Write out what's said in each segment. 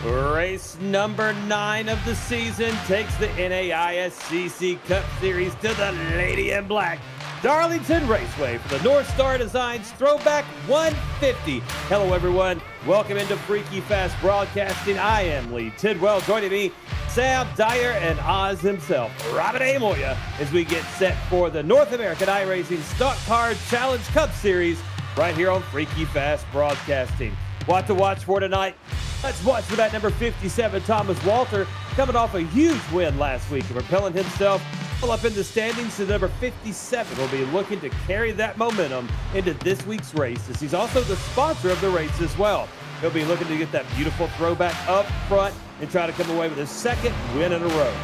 Race number 9 of the season takes the NAISCC Cup Series to the Lady in Black Darlington Raceway for the Norse Star Designs Throwback 150. Hello, everyone. Welcome into Freaky Fast Broadcasting. I am Lee Tidwell. Joining me, Sam Dyer and Oz himself, Robert A. Moya, as we get set for the North American iRacing Stock Car Challenge Cup Series right here on Freaky Fast Broadcasting. What to watch for tonight? Let's watch for that number 57, Thomas Walter, coming off a huge win last week and propelling himself up in the standings to number 57. Will be looking to carry that momentum into this week's race, as he's also the sponsor of the race as well. He'll be looking to get that beautiful throwback up front and try to come away with his second win in a row.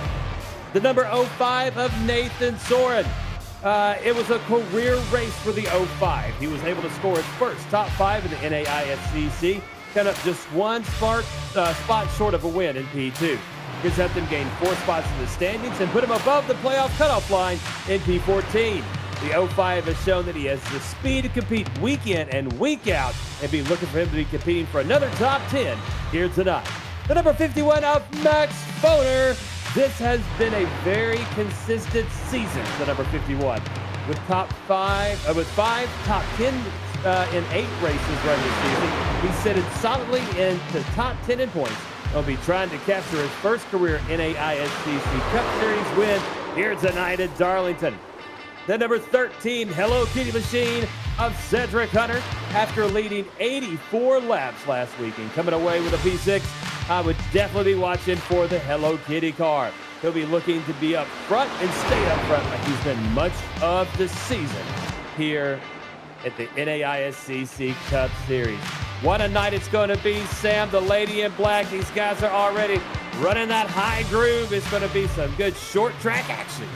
The number 05 of Nathan Soren. It was a career race for the 05. He was able to score his first top 5 in the NAISCC, kind of just one spot short of a win in P2. He's helped him gain 4 spots in the standings and put him above the playoff cutoff line in P14. The 05 has shown that he has the speed to compete week in and week out, and be looking for him to be competing for another top 10 here tonight. The number 51 of Max Foner. This has been a very consistent season for the number 51, with 5 top 10 in 8 races during this season. He's sitting solidly into top 10 in points. He'll be trying to capture his first career NAISCC Cup Series win here tonight at Darlington. The number 13 Hello Kitty Machine of Cedric Hunter, after leading 84 laps last week and coming away with a P6, I would definitely be watching for the Hello Kitty car. He'll be looking to be up front and stay up front like he's been much of the season here at the NAISCC Cup Series. What a night it's going to be, Sam. The Lady in Black, these guys are already running that high groove. It's going to be some good short track action.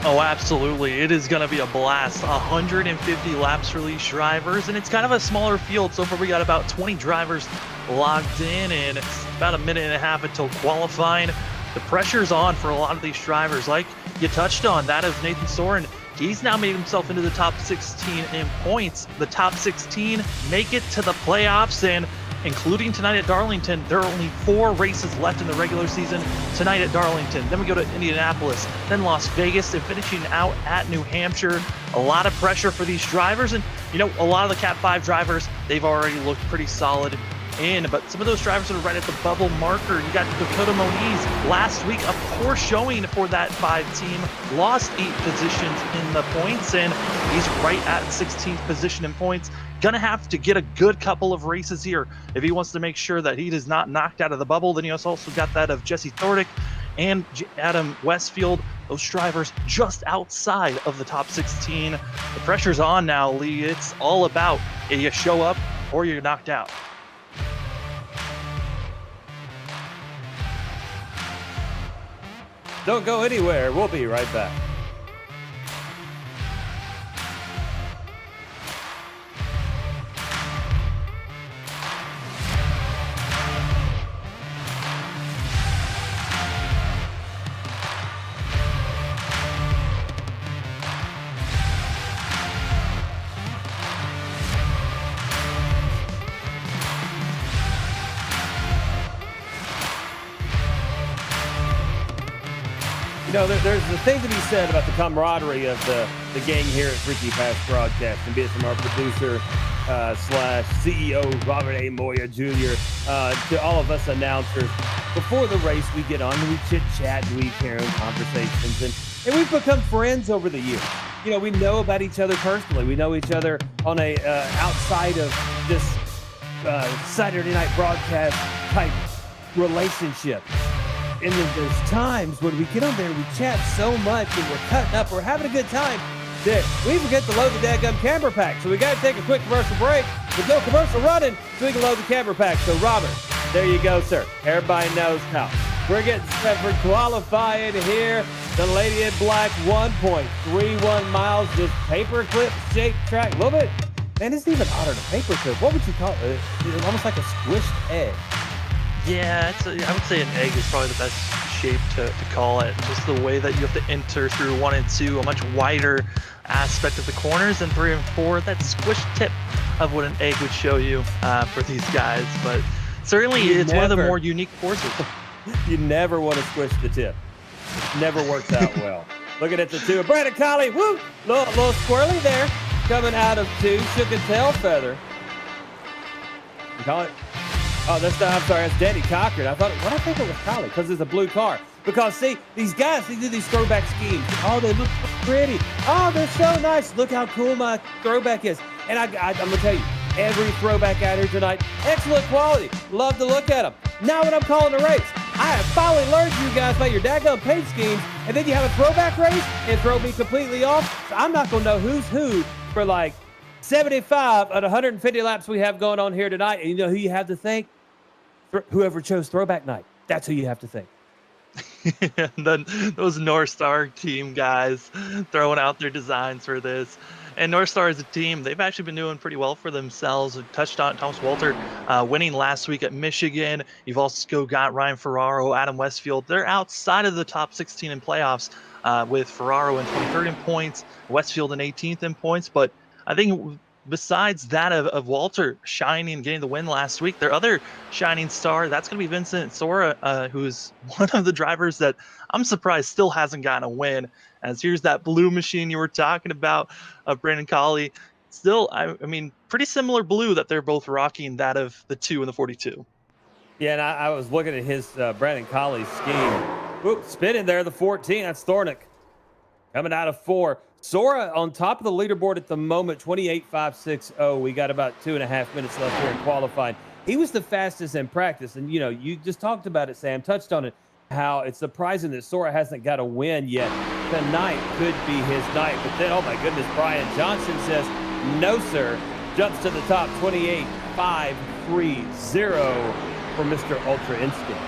Oh, absolutely. It is going to be a blast. 150 laps for these drivers, and it's kind of a smaller field. So far, we got about 20 drivers logged in, and it's about a minute and a half until qualifying. The pressure's on for a lot of these drivers. Like you touched on, that of Nathan Soren. He's now made himself into the top 16 in points. The top 16 make it to the playoffs, and including tonight at Darlington, there are only 4 races left in the regular season tonight at Darlington. Then we go to Indianapolis, then Las Vegas, and finishing out at New Hampshire. A lot of pressure for these drivers, and you know, a lot of the Cat 5 drivers, they've already looked pretty solid in, but some of those drivers that are right at the bubble marker. You got Dakota Moniz last week, a poor showing for that 5 team, lost 8 positions in the points, and he's right at 16th position in points. Gonna have to get a good couple of races here if he wants to make sure that he is not knocked out of the bubble. Then he also got that of Jesse Thordick and Adam Westfield, those drivers just outside of the top 16. The pressure's on now, Lee. It's all about you show up or you're knocked out. Don't go anywhere. We'll be right back. You know, there's the thing to be said about the camaraderie of the gang here at Freaky Fast Broadcast, and be it from our producer slash CEO, Robert A. Moya Jr., to all of us announcers. Before the race, we get on and we chit-chat and we carry on conversations, and we've become friends over the years. You know, we know about each other personally. We know each other on a outside of this Saturday night broadcast type relationship. And then there's times when we get on there and we chat so much and we're cutting up, we're having a good time, that we forget to load the daggum camera pack. So we got to take a quick commercial break. There's no commercial running, so we can load the camera pack. So Robert, there you go, sir. Everybody knows how. We're getting set for qualifying here. The Lady in Black, 1.31 miles, this paperclip shaped track. A little bit, man, it's even odder than paperclip. What would you call it? It's almost like a squished egg. Yeah, I would say an egg is probably the best shape to call it. Just the way that you have to enter through 1 and 2, a much wider aspect of the corners, and 3 and 4, that squished tip of what an egg would show you for these guys. But Certainly, You it's one of the never- more unique courses. You never want to squish the tip. Never works out well. Looking at the two. Brandon Colley, woo! Little squirrely there. Coming out of 2. Shook a tail feather. You call it? Oh, I'm sorry. That's Danny Cochran. I think it was Colley because it's a blue car. Because, see, these guys, they do these throwback schemes. Oh, they look so pretty. Oh, they're so nice. Look how cool my throwback is. And I'm going to tell you, every throwback out here tonight, excellent quality. Love to look at them. Now when I'm calling a race, I have finally learned you guys about your daggone paint schemes, and then you have a throwback race and throw me completely off. So I'm not going to know who's who for like 75 out of 150 laps we have going on here tonight. And you know who you have to thank? Whoever chose throwback night. That's who you have to thank. And then those North Star team guys throwing out their designs for this. And North Star as a team, they've actually been doing pretty well for themselves. We touched on Thomas Walter winning last week at Michigan. You've also got Ryan Ferraro, Adam Westfield. They're outside of the top 16 in playoffs with Ferraro in 23rd in points, Westfield in 18th in points. But I think besides that of Walter shining and getting the win last week, their other shining star, that's going to be Vincent Sora, who's one of the drivers that I'm surprised still hasn't gotten a win. As here's that blue machine you were talking about, Brandon Colley. Still, I mean, pretty similar blue that they're both rocking, that of the 2 and the 42. Yeah, and I was looking at his Brandon Colley's scheme. Whoop, spinning there, the 14. That's Thornick. Coming out of 4. Sora on top of the leaderboard at the moment, 28.560. We got about 2.5 minutes left here in qualifying. He was the fastest in practice. And, you know, you just talked about it, Sam, touched on it, how it's surprising that Sora hasn't got a win yet. Tonight could be his night. But then, oh, my goodness, Brian Johnson says, no, sir. Jumps to the top, 28.530 for Mr. Ultra Instinct.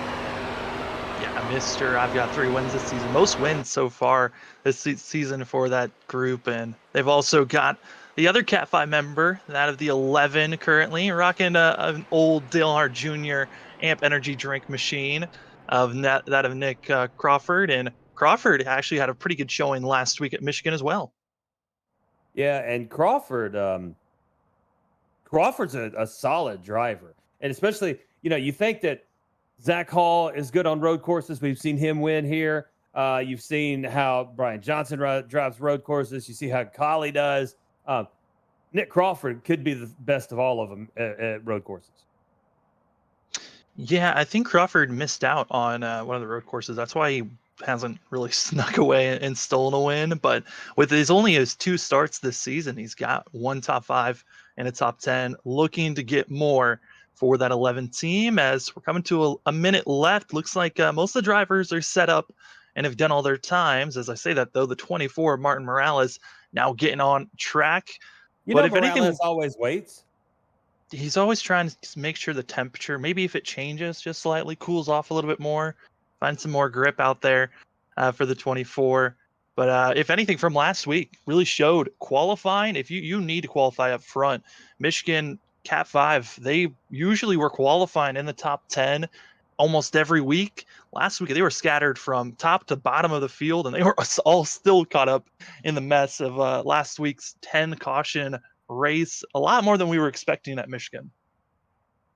Yeah, Mr. I've got 3 wins this season. Most wins so far this season for that group. And they've also got the other Cat 5 member, that of the 11 currently, rocking an old Dale Hart Jr. Amp Energy drink machine of that of Nick Crawford. And Crawford actually had a pretty good showing last week at Michigan as well. Yeah, and Crawford's a solid driver. And especially, you know, you think that Zach Hall is good on road courses. We've seen him win here. You've seen how Brian Johnson drives road courses. You see how Colley does. Nick Crawford could be the best of all of them at road courses. Yeah, I think Crawford missed out on one of the road courses. That's why he hasn't really snuck away and stolen a win. But with his 2 starts this season, he's got 1 top 5 and a top 10, looking to get more for that 11 team. As we're coming to a minute left, looks like most of the drivers are set up and have done all their times. As I say that, though, the 24, Martin Morales, now getting on track. But if anything, always waits. He's always trying to make sure the temperature, maybe if it changes just slightly, cools off a little bit more, find some more grip out there for the 24. But if anything from last week really showed qualifying, if you need to qualify up front, Michigan Cat 5, they usually were qualifying in the top 10 almost every week. Last week, they were scattered from top to bottom of the field, and they were all still caught up in the mess of last week's 10 caution race. A lot more than we were expecting at Michigan.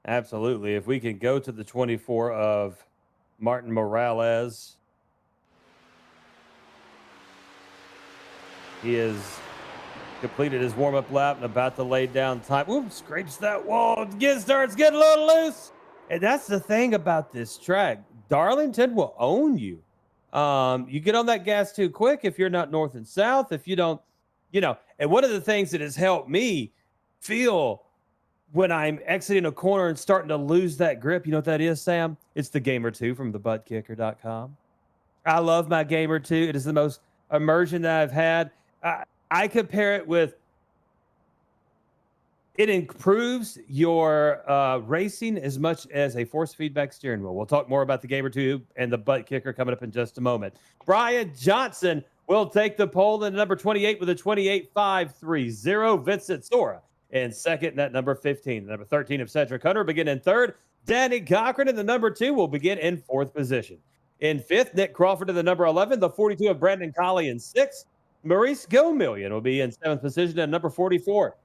Absolutely. If we can go to the 24 of Martin Morales. He has completed his warm-up lap and about to lay down time. Ooh, scrapes that wall. Starts getting a little loose. And that's the thing about this track. Darlington will own you. You get on that gas too quick if you're not north and south. If you don't, you know. And one of the things that has helped me feel when I'm exiting a corner and starting to lose that grip, you know what that is, Sam? It's the Gamer 2 from the ButtKicker.com. I love my Gamer 2. It is the most immersion that I've had. I compare it with, it improves your racing as much as a force feedback steering wheel. We'll talk more about the Gamer 2 and the ButtKicker coming up in just a moment. Brian Johnson will take the pole in number 28 with a 28.530. Vincent Sora in second, at number 15. The number 13 of Cedric Hunter begin in third. Danny Cochran in the number 2 will begin in 4th position. In 5th, Nick Crawford in the number 11. The 42 of Brandon Colley in 6th. Maurice Gomillion will be in 7th position at number 44.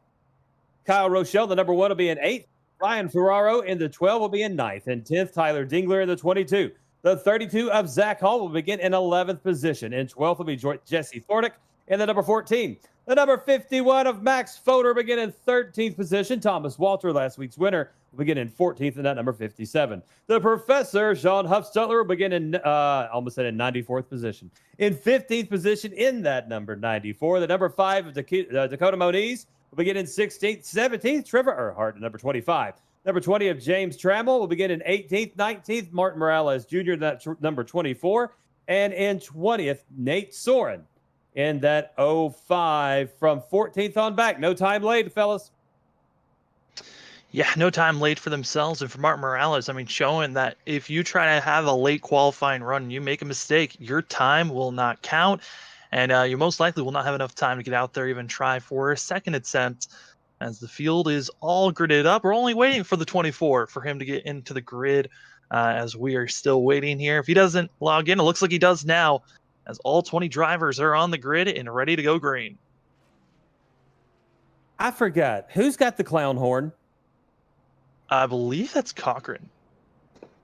Kyle Rochelle, the number 1, will be in 8th. Ryan Ferraro in the 12 will be in 9th. And 10th, Tyler Dingler in the 22. The 32 of Zach Hall will begin in 11th position. In 12th will be Jesse Thornick in the number 14. The number 51 of Max Foder begin in 13th position. Thomas Walter, last week's winner, will begin in 14th in that number 57. The Professor, Sean Huffstutler, will begin in, almost said in 94th position. In 15th position in that number 94. The number 5 of Dakota Moniz will begin in 16th. 17th, Trevor Earhart, number 25. Number 20 of James Trammell will begin in 18th. 19th, Martin Morales Jr., that's number 24. And in 20th, Nate Soren in that 05 from 14th on back. No time late, fellas. Yeah, no time late for themselves. And for Martin Morales, I mean, showing that if you try to have a late qualifying run and you make a mistake, your time will not count. And you most likely will not have enough time to get out there, even try for a second attempt. As the field is all gridded up, we're only waiting for the 24 for him to get into the grid, as we are still waiting here. If he doesn't log in, it looks like he does now, as all 20 drivers are on the grid and ready to go green. I forgot. Who's got the clown horn? I believe that's Cochran.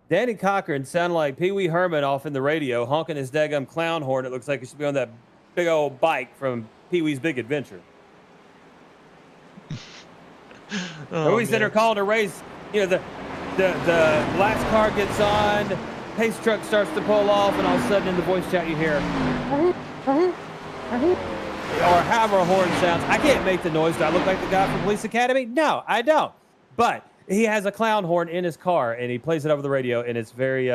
Danny Cochran sounded like Pee Wee Herman off in the radio, honking his daggum clown horn. It looks like he should be on that big old bike from Pee Wee's Big Adventure. Always that are calling a race. You know, the last car gets on, pace truck starts to pull off, and all of a sudden in the voice chat you hear, or however a horn sounds. I can't make the noise. Do I look like the guy from Police Academy? No, I don't. But he has a clown horn in his car, and he plays it over the radio, and it's very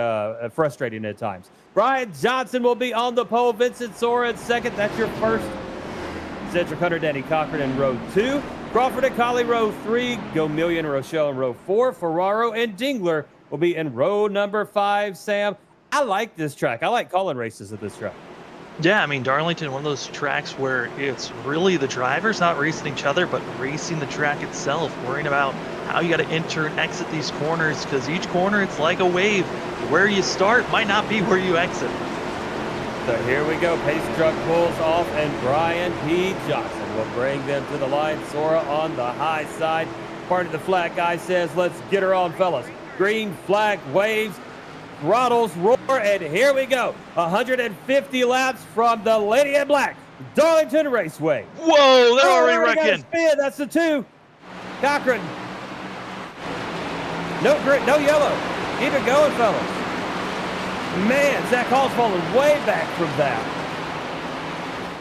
frustrating at times. Brian Johnson will be on the pole. Vincent Sora in second. That's your first. Cedric Hunter, Danny Cochran in row 2. Crawford and Colley, row 3. Gomillion and Rochelle in row 4. Ferraro and Dingler will be in row number 5. Sam, I like this track. I like calling races at this track. Yeah, I mean, Darlington, one of those tracks where it's really the drivers not racing each other, but racing the track itself, worrying about how you got to enter and exit these corners, because each corner, it's like a wave. Where you start might not be where you exit. So here we go. Pace truck pulls off, and Brian P. Johnson will bring them to the line. Sora on the high side. Part of the flag guy says, let's get her on, fellas. Green flag waves, throttles roar, and here we go. 150 laps from the Lady in Black, Darlington Raceway. Whoa, they're already wrecking. That's the 2. Cochran. No yellow. Keep it going, fellas. Man, Zach Hall's falling way back from that.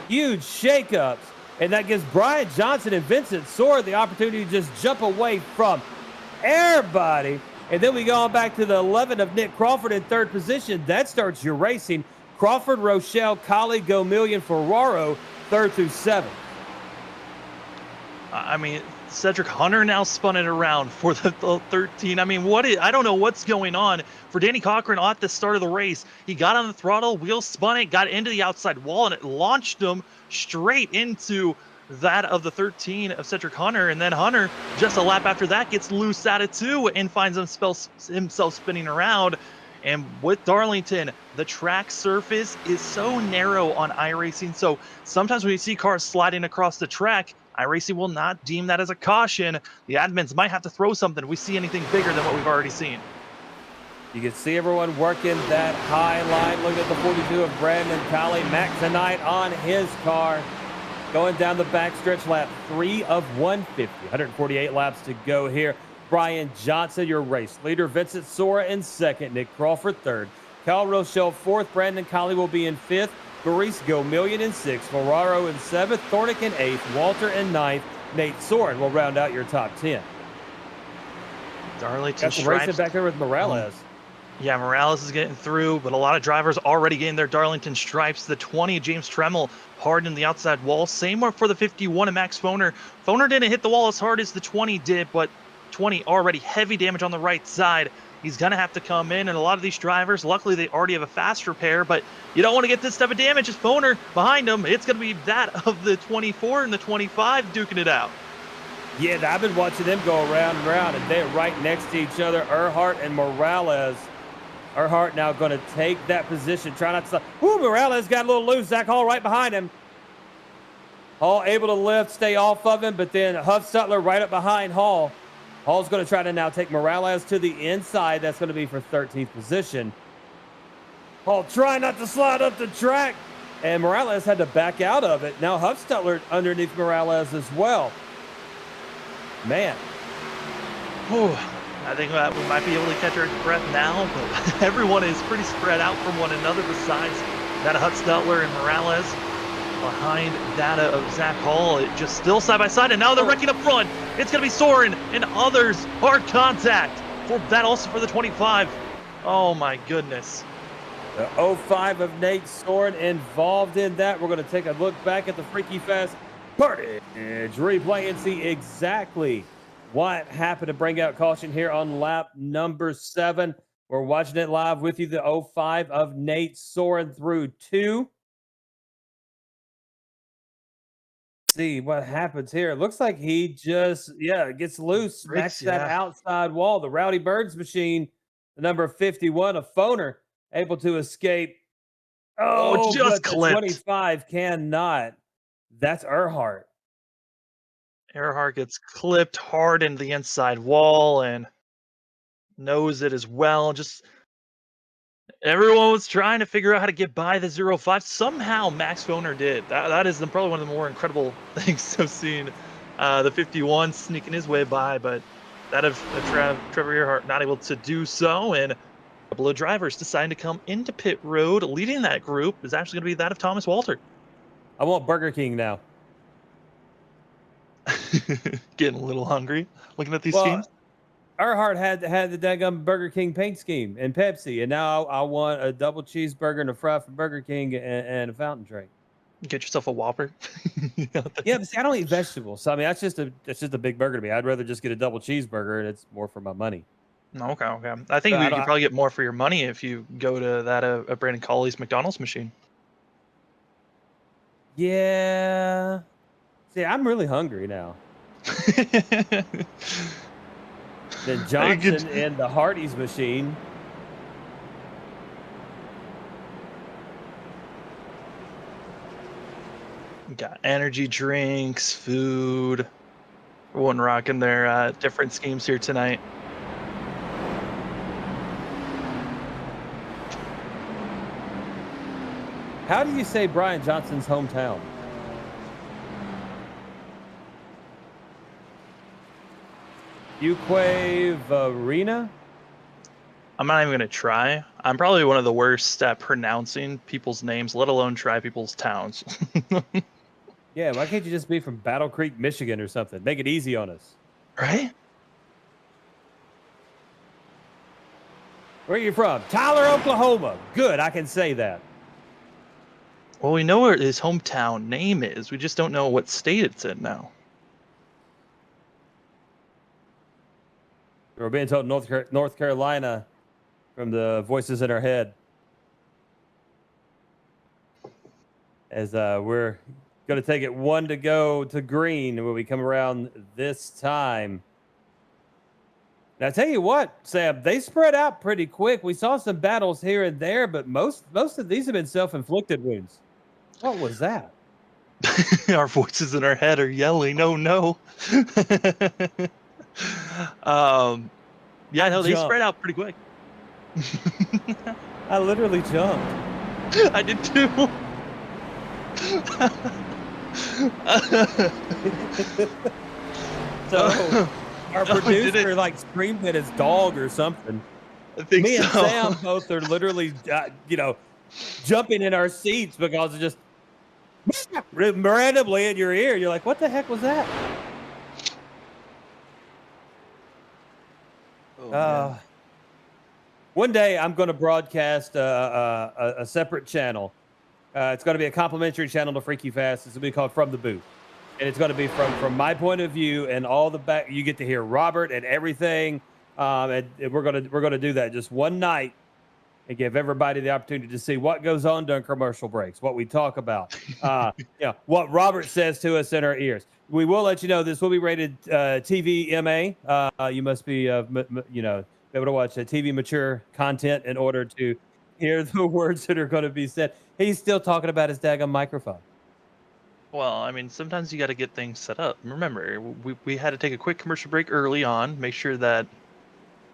Huge shakeups. And that gives Brian Johnson and Vincent Sora the opportunity to just jump away from everybody. And then we go on back to the 11 of Nick Crawford in third position. That starts your racing. Crawford, Rochelle, Colley, Gomillion, Ferraro, 3rd through 7th. I mean, Cedric Hunter now spun it around for the 13. I mean, I don't know what's going on for Danny Cochran at the start of the race. He got on the throttle, wheel spun it, got into the outside wall, and it launched him straight into that of the 13 of Cedric Hunter. And then Hunter, just a lap after that, gets loose out of 2 and finds himself spinning around. And with Darlington, the track surface is so narrow on iRacing. So sometimes when you see cars sliding across the track, iRacing will not deem that as a caution. The admins might have to throw something if we see anything bigger than what we've already seen. You can see everyone working that high line. Look at the 42 of Brandon Colley. Mac tonight on his car. Going down the backstretch, lap 3 of 150. 148 laps to go here. Brian Johnson, your race leader. Vincent Sora in second. Nick Crawford third. Kyle Rochelle fourth. Brandon Colley will be in fifth. Maurice Gomillion in sixth. Ferraro in seventh. Thornick in eighth. Walter in ninth. Nate Soren will round out your top 10. Darlington Got some racing back there with Morales. Yeah, Morales is getting through, but a lot of drivers already getting their Darlington stripes. The 20, James Trammell, hard in the outside wall. Same for the 51 of Max Foner. Foner didn't hit the wall as hard as the 20 did, but 20 already heavy damage on the right side. He's going to have to come in, and a lot of these drivers, luckily they already have a fast repair, but you don't want to get this type of damage. It's Foner behind him. It's going to be that of the 24 and the 25 duking it out. Yeah, I've been watching them go around and around, and they're right next to each other, Earhart and Morales. Earhart now going to take that position, try not to stop. Woo, Morales got a little loose. Zach Hall right behind him. Hall able to lift, stay off of him, but then Huff Sutler right up behind Hall. Hall's going to try to now take Morales to the inside. That's going to be for 13th position. Hall trying not to slide up the track, and Morales had to back out of it. Now Huffstetler underneath Morales as well. Man. Whew. I think that we might be able to catch our breath now, but everyone is pretty spread out from one another besides that of Huffstetler and Morales. Behind that of Zach Hall, it just still side by side, and now they're wrecking up front. It's going to be Soren and others. Hard contact for that also for the 25. Oh my goodness. The 05 of Nate Soren involved in that. We're going to take a look back at the Freaky Fest Portage replay and see exactly what happened to bring out caution here on lap number 7. We're watching it live with you. The 05 of Nate Soren through 2. See what happens here. It looks like he just gets loose, smacks that outside wall. The Rowdy Birds machine, the number 51, a phoner, able to escape. Oh, just but clipped. The 25 cannot. That's Earhart. Earhart gets clipped hard into the inside wall and knows it as well. Just everyone was trying to figure out how to get by the 05. Somehow Max Foner did. That is probably one of the more incredible things I've seen. The 51 sneaking his way by, but that of Trevor Earhart not able to do so. And a couple of drivers deciding to come into pit road. Leading that group is actually going to be that of Thomas Walter. I want Burger King now. Getting a little hungry looking at these teams. Earhart had the daggum Burger King paint scheme and Pepsi, and now I want a double cheeseburger and a fry from Burger King and a fountain drink. Get yourself a Whopper. Yeah, but see, I don't eat vegetables. So I mean, that's just a big burger to me. I'd rather just get a double cheeseburger, and it's more for my money. Okay. I think you could probably get more for your money if you go to that Brandon Colley's McDonald's machine. Yeah. See, I'm really hungry now. Then Johnson and the Hardee's machine. Got energy drinks, food. Everyone rocking their different schemes here tonight. How do you say Brian Johnson's hometown? Uquave Arena? I'm not even going to try. I'm probably one of the worst at pronouncing people's names, let alone try people's towns. Yeah, why can't you just be from Battle Creek, Michigan or something? Make it easy on us. Right? Where are you from? Tyler, Oklahoma. Good, I can say that. Well, we know what his hometown name is. We just don't know what state it's in now. We're being told North Carolina from the voices in our head. As we're going to take it 1 to go to green when we come around this time. Now, I tell you what, Sam, they spread out pretty quick. We saw some battles here and there, but most of these have been self-inflicted wounds. What was that? Our voices in our head are yelling, "Oh no!" Yeah, no, they spread out pretty quick. I literally jumped. I did too. So our producer like screamed at his dog or something. I think Me and Sam both are literally, jumping in our seats because it just randomly in your ear. You're like, what the heck was that? One day I'm going to broadcast a separate channel. It's going to be a complimentary channel to Freaky Fast. It's going to be called From the Booth. And it's going to be from my point of view and all the back. You get to hear Robert and everything. And we're going to do that just one night and give everybody the opportunity to see what goes on during commercial breaks, what we talk about, what Robert says to us in our ears. We will let you know this will be rated TVMA. You must be, be able to watch TV mature content in order to hear the words that are going to be said. He's still talking about his daggum microphone. Well, I mean, sometimes you got to get things set up. Remember, we had to take a quick commercial break early on, make sure that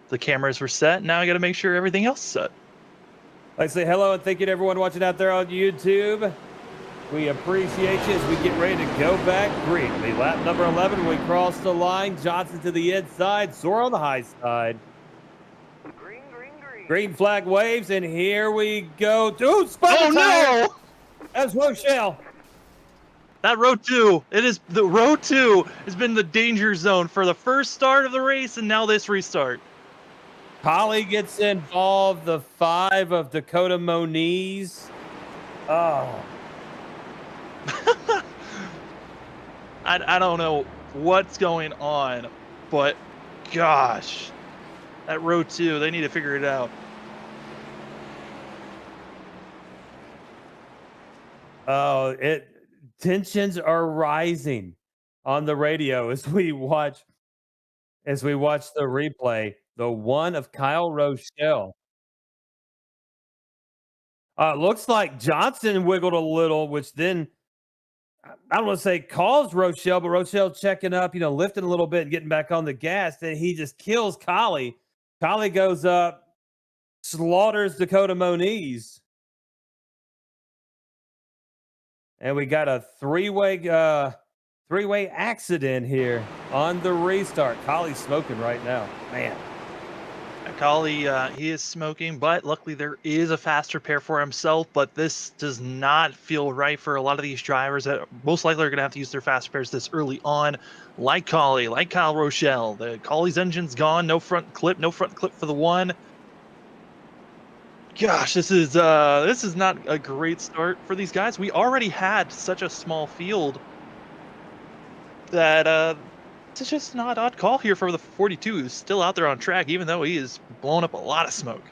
the cameras were set. Now I got to make sure everything else is set. I'd like to say hello and thank you to everyone watching out there on YouTube. We appreciate you as we get ready to go back green. The lap number 11, we cross the line. Johnson to the inside, Sora on the high side. Green, green, green. Green flag waves, and here we go. Ooh, spun Oh the tire. no! That's Rochelle. That row 2, the row 2 has been the danger zone for the first start of the race, and now this restart. Holly gets involved, the 5 of Dakota Moniz. Oh. I don't know what's going on, but gosh, that row 2, they need to figure it out. Oh, tensions are rising on the radio as we watch the replay. The 1 of Kyle Rochelle. Looks like Johnson wiggled a little, which then I don't want to say caused Rochelle, but Rochelle checking up, lifting a little bit and getting back on the gas. Then he just kills Collie. Collie goes up, slaughters Dakota Moniz. And we got a three-way accident here on the restart. Collie's smoking right now. Man. Collie, he is smoking, but luckily there is a fast repair for himself, but this does not feel right for a lot of these drivers that most likely are going to have to use their fast repairs this early on, like Collie, like Kyle Rochelle. Collie's engine's gone, no front clip for the 1. Gosh, this is not a great start for these guys. We already had such a small field that it's just not odd call here for the 42 who's still out there on track, even though he is blowing up a lot of smoke.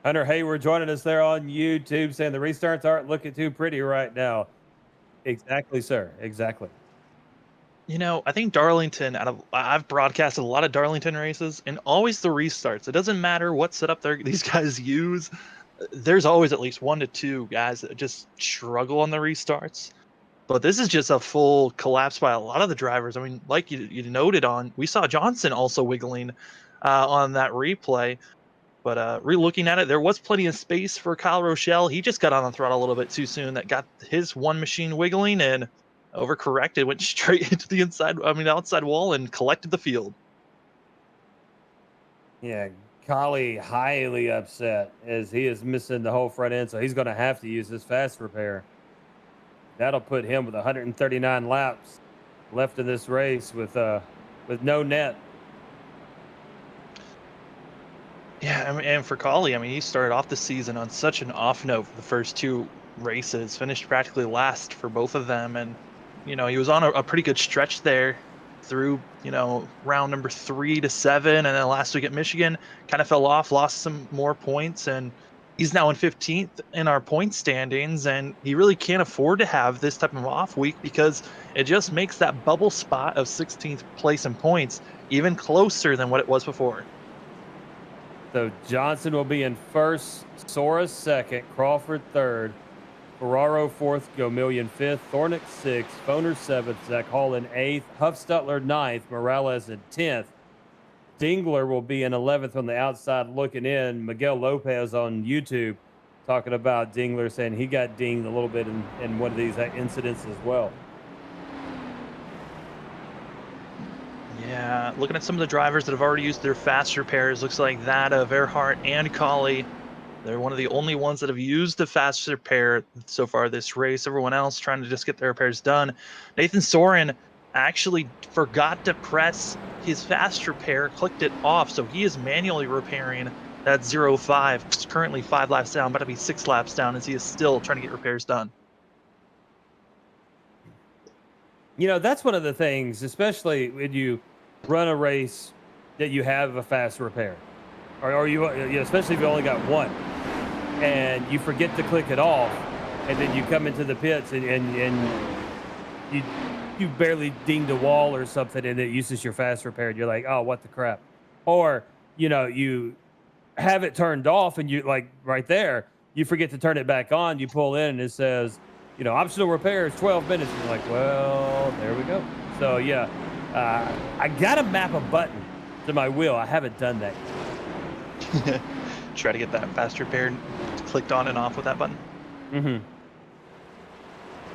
Hunter Hayward joining us there on YouTube saying the restarts aren't looking too pretty right now. Exactly, sir. Exactly. I think Darlington, I've broadcasted a lot of Darlington races, and always the restarts. It doesn't matter what setup these guys use. There's always at least 1 to 2 guys that just struggle on the restarts. But this is just a full collapse by a lot of the drivers. I mean, like you noted on, we saw Johnson also wiggling on that replay. But re-looking at it, there was plenty of space for Kyle Rochelle. He just got on the throttle a little bit too soon. That got his one machine wiggling and overcorrected, went straight into the outside wall and collected the field. Yeah, Collie highly upset as he is missing the whole front end, so he's going to have to use this fast repair. That'll put him with 139 laps left in this race with no net. Yeah, and for Collie, he started off the season on such an off note for the first 2 races, finished practically last for both of them, and he was on a pretty good stretch there through round number 3 to 7, and then last week at Michigan kind of fell off, lost some more points, and he's now in 15th in our point standings, and he really can't afford to have this type of off week because it just makes that bubble spot of 16th place in points even closer than what it was before. So Johnson will be in first, Sora second, Crawford third, Ferraro fourth, Gomillion fifth, Thornick sixth, Foner seventh, Zach Hall in eighth, Huffstutler ninth, Morales in 10th. Dingler will be in 11th on the outside looking in. Miguel Lopez on YouTube talking about Dingler, saying he got dinged a little bit in one of these incidents as well. Yeah, looking at some of the drivers that have already used their fast repairs, looks like that of Earhart and Collie. They're one of the only ones that have used the fast repair so far this race. Everyone else trying to just get their repairs done. Nathan Soren actually forgot to press his fast repair, clicked it off, so he is manually repairing that 0.5. It's currently 5 laps down, about to be 6 laps down as he is still trying to get repairs done. That's one of the things, especially when you run a race that you have a fast repair, or you especially if you only got one, and you forget to click it off, and then you come into the pits and you barely dinged a wall or something, and it uses your fast repair, and you're like, oh, what the crap? Or have it turned off, and you like right there, you forget to turn it back on. You pull in, and it says, optional repairs 12 minutes. And you're like, well, there we go. So yeah, I gotta map a button to my wheel. I haven't done that yet. Try to get that fast repair clicked on and off with that button.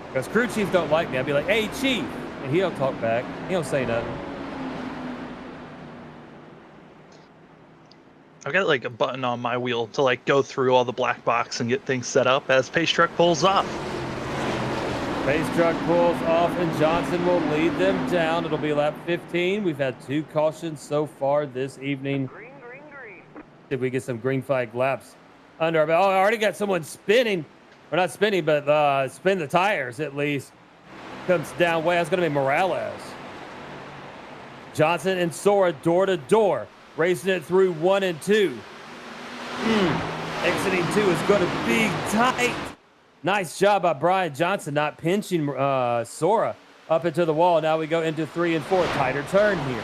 Because crew chief don't like me. I'd be like, hey, chief. And he'll talk back. He don't say nothing. I've got like a button on my wheel to like go through all the black box and get things set up as pace truck pulls off. Pace truck pulls off, and Johnson will lead them down. It'll be lap 15. We've had 2 cautions so far this evening. Green, green, green. Did we get some green flag laps under our belt? Oh, I already got someone spinning. Or not spinning, but spin the tires at least. Comes down way. That's going to be Morales. Johnson and Sora door to door. Racing it through 1 and 2. Exiting 2 is going to be tight. Nice job by Brian Johnson not pinching Sora up into the wall. Now we go into 3 and 4. Tighter turn here.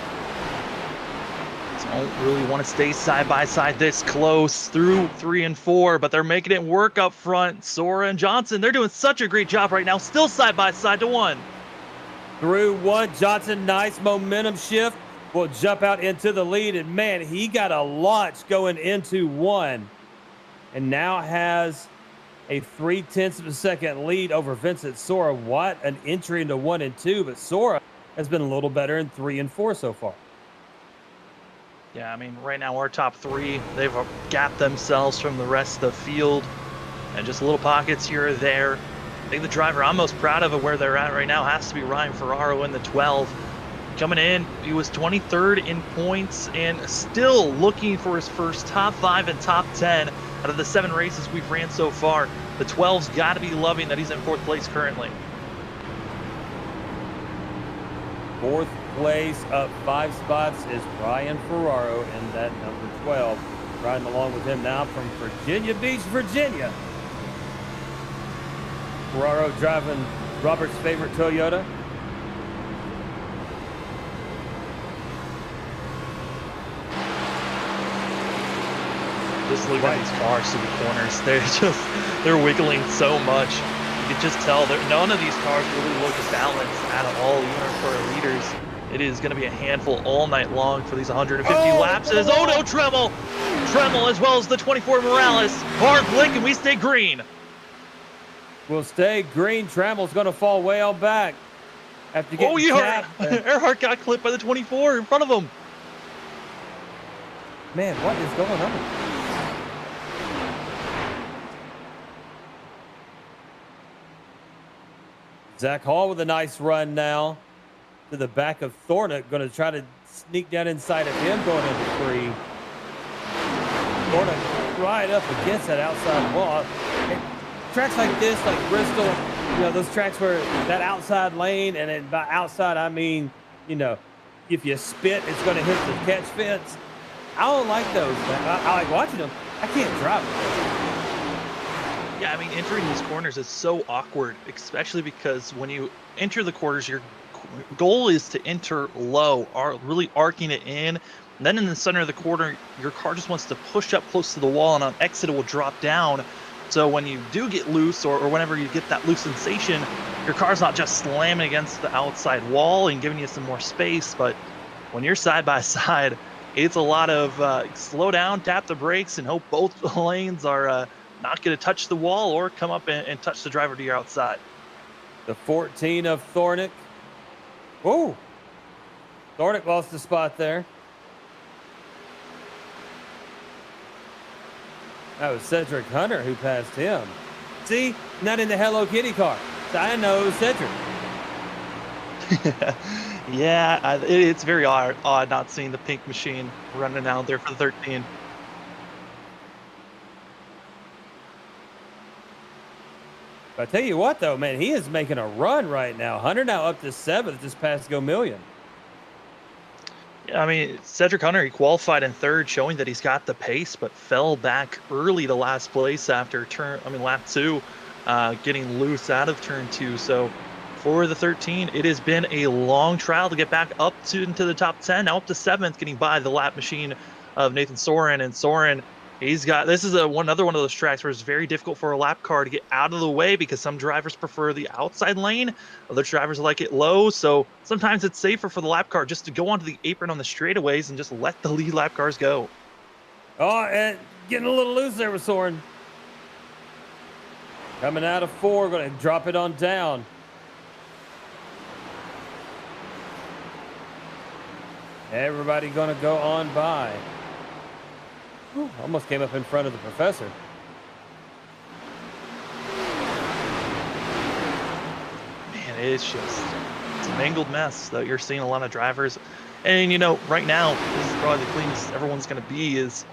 Don't really want to stay side by side this close through 3 and 4, but they're making it work up front. Sora and Johnson, they're doing such a great job right now. Still side by side to 1. Through 1, Johnson, nice momentum shift. Will jump out into the lead, and man, he got a launch going into 1, and now has a 0.3 of a second lead over Vincent Sora. What an entry into 1 and 2, but Sora has been a little better in 3 and 4 so far. Yeah, I mean, right now our top 3, they've gapped themselves from the rest of the field, and just little pockets here or there. I think the driver I'm most proud of where they're at right now has to be Ryan Ferraro in the 12. Coming in, he was 23rd in points and still looking for his first top 5 and top 10 out of the 7 races we've ran so far. The 12's got to be loving that he's in 4th place currently. 4th place, up 5 spots, is Ryan Ferraro in that number 12. Riding along with him now from Virginia Beach, Virginia. Ferraro driving Robert's favorite Toyota. Just look at these cars through the corners. They're wiggling so much. You can just tell none of these cars really look balanced at all, even for our leaders. It is going to be a handful all night long for these 150 laps. Oh no, Tremmel! Tremmel as well as the 24 Morales. Hard blink and we stay green. We'll stay green. Tremmel's going to fall way on back. After getting Earhart got clipped by the 24 in front of him. Man, what is going on? Zach Hall with a nice run now to the back of Thornick. Going to try to sneak down inside of him going into 3. Thornick right up against that outside wall. And tracks like this, like Bristol, those tracks where that outside lane, and then by outside, I mean, if you spit, it's going to hit the catch fence. I don't like those. I like watching them. I can't drive them. Yeah, I mean, entering these corners is so awkward, especially because when you enter the corners, your goal is to enter low, really arcing it in. And then in the center of the corner, your car just wants to push up close to the wall, and on exit, it will drop down. So when you do get loose, or whenever you get that loose sensation, your car's not just slamming against the outside wall and giving you some more space, but when you're side by side, it's a lot of slow down, tap the brakes, and hope both lanes are not going to touch the wall or come up and touch the driver to your outside. The 14 of Thornick. Whoa. Thornick lost the spot there. That was Cedric Hunter who passed him. See, not in the Hello Kitty car. So I know it was Cedric. Yeah, it's very odd not seeing the pink machine running out there for the 13. I tell you what, though, man, he is making a run right now. Hunter now up to 7th, just past Go Million. Yeah, I mean, Cedric Hunter, he qualified in 3rd, showing that he's got the pace, but fell back early to last place after lap 2, getting loose out of turn 2. So for the 13, it has been a long trial to get back up into the top 10, now up to 7th, getting by the lap machine of Nathan Soren. And Soren, He's got this is another one of those tracks where it's very difficult for a lap car to get out of the way because some drivers prefer the outside lane, other drivers like it low. So sometimes it's safer for the lap car just to go onto the apron on the straightaways and just let the lead lap cars go. Oh, and getting a little loose there with Soren. Coming out of 4, going to drop it on down. Everybody going to go on by. Whew, almost came up in front of the professor. Man, it's a mangled mess that you're seeing a lot of drivers. And, right now, this is probably the cleanest everyone's going to be is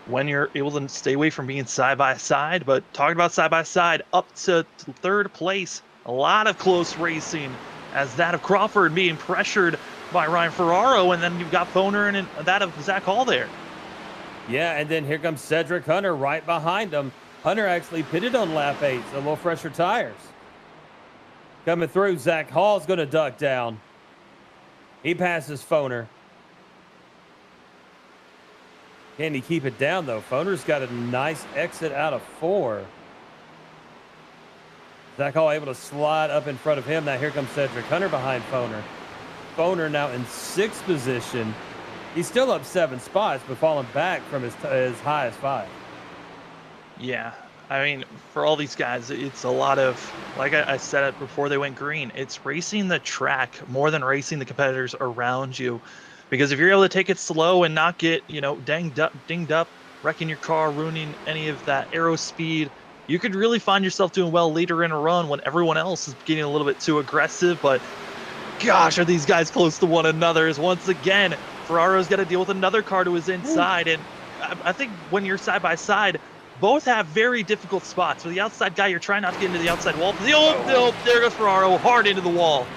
when you're able to stay away from being side by side. But talking about side by side, up to third place, a lot of close racing as that of Crawford being pressured by Ryan Ferraro. And then you've got Foner and that of Zach Hall there. Yeah, and then here comes Cedric Hunter right behind him. Hunter actually pitted on lap 8, so a little fresher tires. Coming through, Zach Hall's going to duck down. He passes Foner. Can he keep it down, though? Foner's got a nice exit out of 4. Zach Hall able to slide up in front of him. Now here comes Cedric Hunter behind Foner. Foner now in 6th position. He's still up 7 spots, but falling back from his high as 5. Yeah, I mean, for all these guys, it's a lot of, like I said it before they went green, it's racing the track more than racing the competitors around you. Because if you're able to take it slow and not get, dinged up, wrecking your car, ruining any of that aero speed, you could really find yourself doing well later in a run when everyone else is getting a little bit too aggressive. But gosh, are these guys close to one another? As once again, Ferraro's got to deal with another car to his inside. And I think when you're side by side, both have very difficult spots. For the outside guy, you're trying not to get into the outside wall. There goes Ferraro, hard into the wall.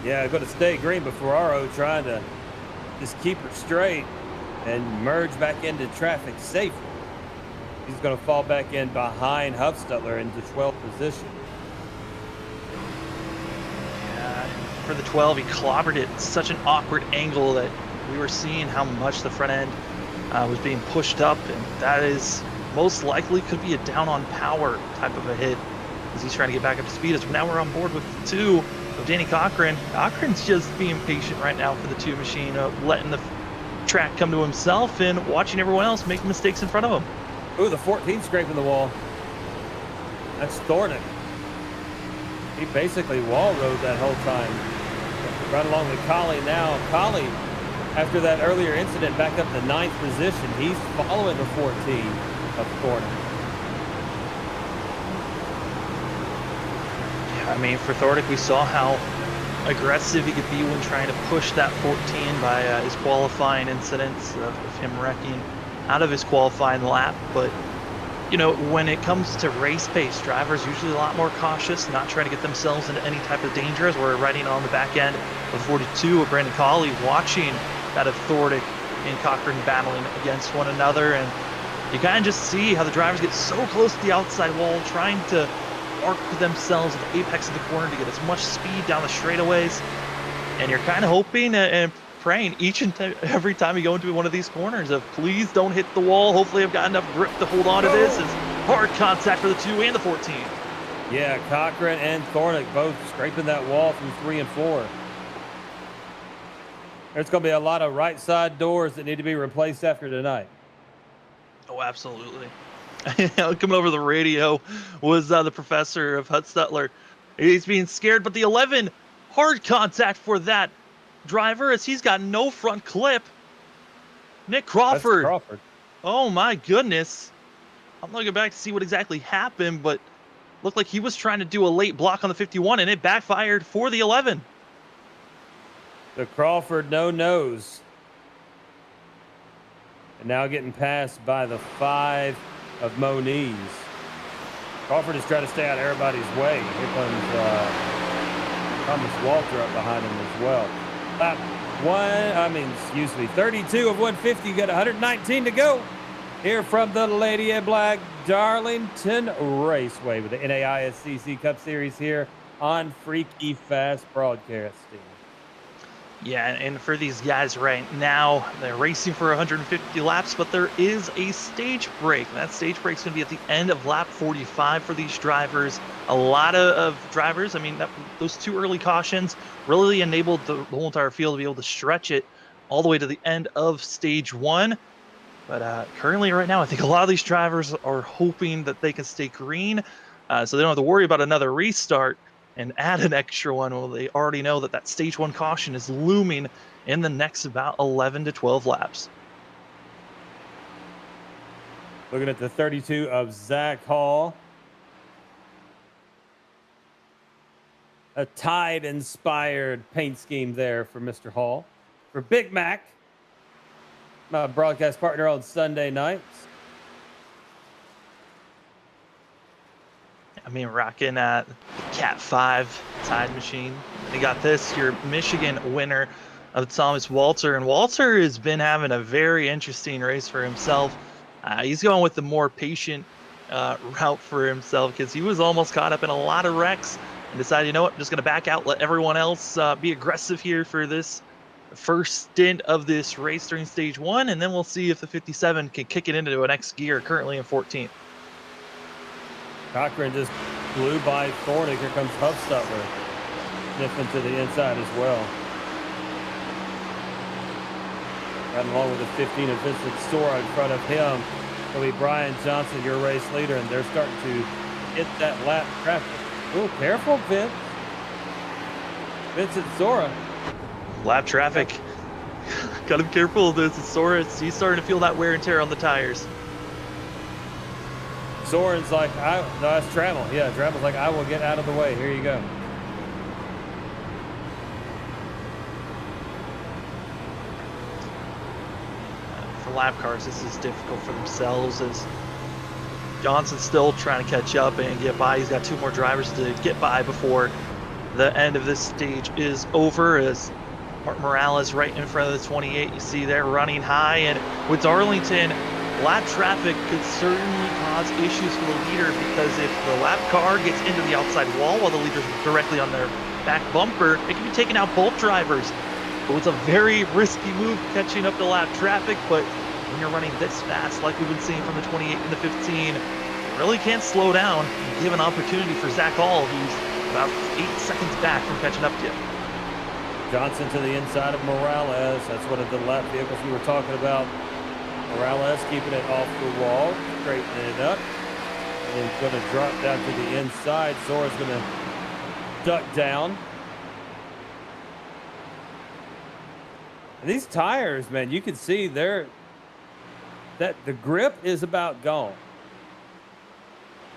Yeah, going to stay green, but Ferraro trying to just keep her straight and merge back into traffic safely. He's going to fall back in behind Huffstutler into 12th position. For the 12, he clobbered it at such an awkward angle that we were seeing how much the front end was being pushed up, and that is most likely could be a down on power type of a hit as he's trying to get back up to speed. As now we're on board with 2 of Danny Cochran. Cochran's just being patient right now for the 2 machine, letting the track come to himself and watching everyone else make mistakes in front of him. Ooh, the 14 scraping the wall. That's Thornick. He basically wall rode that whole time. Right along with Collie now. Collie, after that earlier incident, back up to 9th position. He's following the 14 of Thornick. Yeah, I mean, for Thornick, we saw how aggressive he could be when trying to push that 14 by his qualifying incidents of him wrecking out of his qualifying lap. But when it comes to race pace, drivers usually a lot more cautious, not trying to get themselves into any type of danger, as we're riding on the back end of 42 of Brandon Colley, watching that of Thordick and Cochran battling against one another. And you kind of just see how the drivers get so close to the outside wall, trying to arc themselves at the apex of the corner to get as much speed down the straightaways. And you're kind of hoping and praying each and every time you go into one of these corners of please don't hit the wall. Hopefully I've got enough grip to hold on to this. It's hard contact for the 2 and the 14. Yeah, Cochran and Thornick both scraping that wall from 3 and 4. There's going to be a lot of right side doors that need to be replaced after tonight. Oh, absolutely. Coming over the radio was the professor of Huttstutler. He's being scared, but the 11, hard contact for that driver as he's got no front clip. Nick Crawford. That's Crawford. Oh my goodness. I'm looking back to see what exactly happened, but looked like he was trying to do a late block on the 51 and it backfired for the 11. The Crawford no-nose. And now getting passed by the 5 of Moniz. Crawford is trying to stay out of everybody's way. Here comes Thomas Walter up behind him as well. 32 of 150. You got 119 to go. Here from the Lady in Black Darlington Raceway with the NAISCC Cup Series here on Freaky Fast Broadcasting. Yeah, and for these guys right now, they're racing for 150 laps, but there is a stage break. That stage break's going to be at the end of lap 45 for these drivers. A lot of drivers, I mean, those two early cautions really enabled the whole entire field to be able to stretch it all the way to the end of stage one. But currently, right now, I think a lot of these drivers are hoping that they can stay green, so they don't have to worry about another restart and add an extra one. Well, they already know that that stage one caution is looming in the next about 11 to 12 laps. Looking at the 32 of Zach Hall. A Tide-inspired paint scheme there for Mr. Hall. For Big Mac, my broadcast partner on Sunday nights. I mean, rocking the Cat 5 Tide machine. They got this, your Michigan winner of Thomas Walter. And Walter has been having a very interesting race for himself. He's going with the more patient route for himself because he was almost caught up in a lot of wrecks and decided, you know what, I'm just going to back out, let everyone else be aggressive here for this first stint of this race during stage one, and then we'll see if the 57 can kick it into a next gear, currently in 14th. Cochran just blew by Thornick. Here comes Huffstutler sniffing to the inside as well. Right along with the 15 of Vincent Sora in front of him. It'll be Brian Johnson, your race leader, and they're starting to hit that lap traffic. Oh, careful, Vince. Vincent Sora. Lap traffic. Gotta be careful of this. Sora, he's starting to feel that wear and tear on the tires. Soren's like, no, that's Trammell. Yeah, Trammell's like, I will get out of the way. Here you go. For lap cars, this is difficult for themselves as Johnson's still trying to catch up and get by. He's got two more drivers to get by before the end of this stage is over, as Martin Morales right in front of the 28. You see there running high, and with Darlington, lap traffic could certainly cause issues for the leader, because if the lap car gets into the outside wall while the leader's directly on their back bumper, it can be taking out both drivers. So it's a very risky move catching up to lap traffic, but when you're running this fast, like we've been seeing from the 28 and the 15, you really can't slow down and give an opportunity for Zach Hall, who's about 8 seconds back from catching up to you. Johnson to the inside of Morales. That's one of the lap vehicles we were talking about. Morales keeping it off the wall, straightening it up, and going to drop down to the inside. Zora's going to duck down. And these tires, man, you can see that the grip is about gone.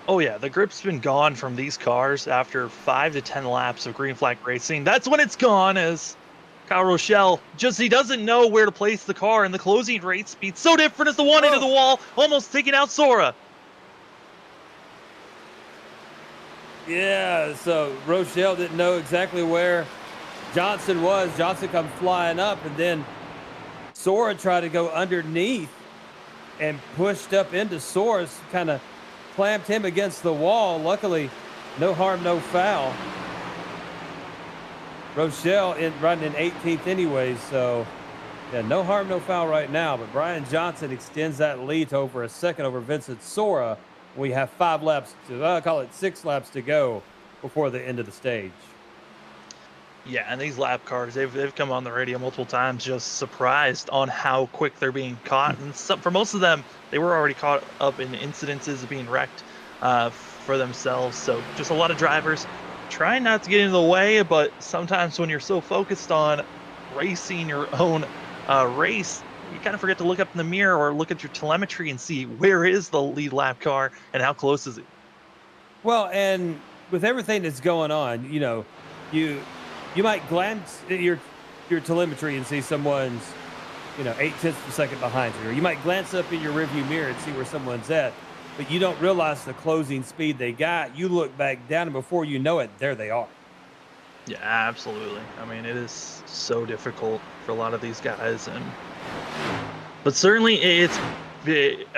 Oh yeah, the grip's been gone from these cars after 5 to 10 laps of green flag racing. That's when it's gone, as Kyle Rochelle he doesn't know where to place the car, and the closing rate speed so different as the one into the wall, almost taking out Sora. Yeah, so Rochelle didn't know exactly where Johnson was. Johnson comes flying up, and then Sora tried to go underneath and pushed up into Sora, kind of clamped him against the wall. Luckily, no harm, no foul. Rochelle running in 18th anyways, so yeah, no harm, no foul right now. But Brian Johnson extends that lead to over a second over Vincent Sora. We have 6 laps to go before the end of the stage. Yeah, and these lap cars, they've come on the radio multiple times, just surprised on how quick they're being caught. And for most of them, they were already caught up in incidences of being wrecked for themselves. So just a lot of drivers trying not to get in the way, but sometimes when you're so focused on racing your own race, you kind of forget to look up in the mirror or look at your telemetry and see where is the lead lap car and how close is it. Well, and with everything that's going on, you know, you might glance at your telemetry and see someone's, 0.8 of a second behind you, or you might glance up in your rearview mirror and see where someone's at, but you don't realize the closing speed they got. You look back down, and before you know it, there they are. Yeah, absolutely. I mean, it is so difficult for a lot of these guys, but certainly I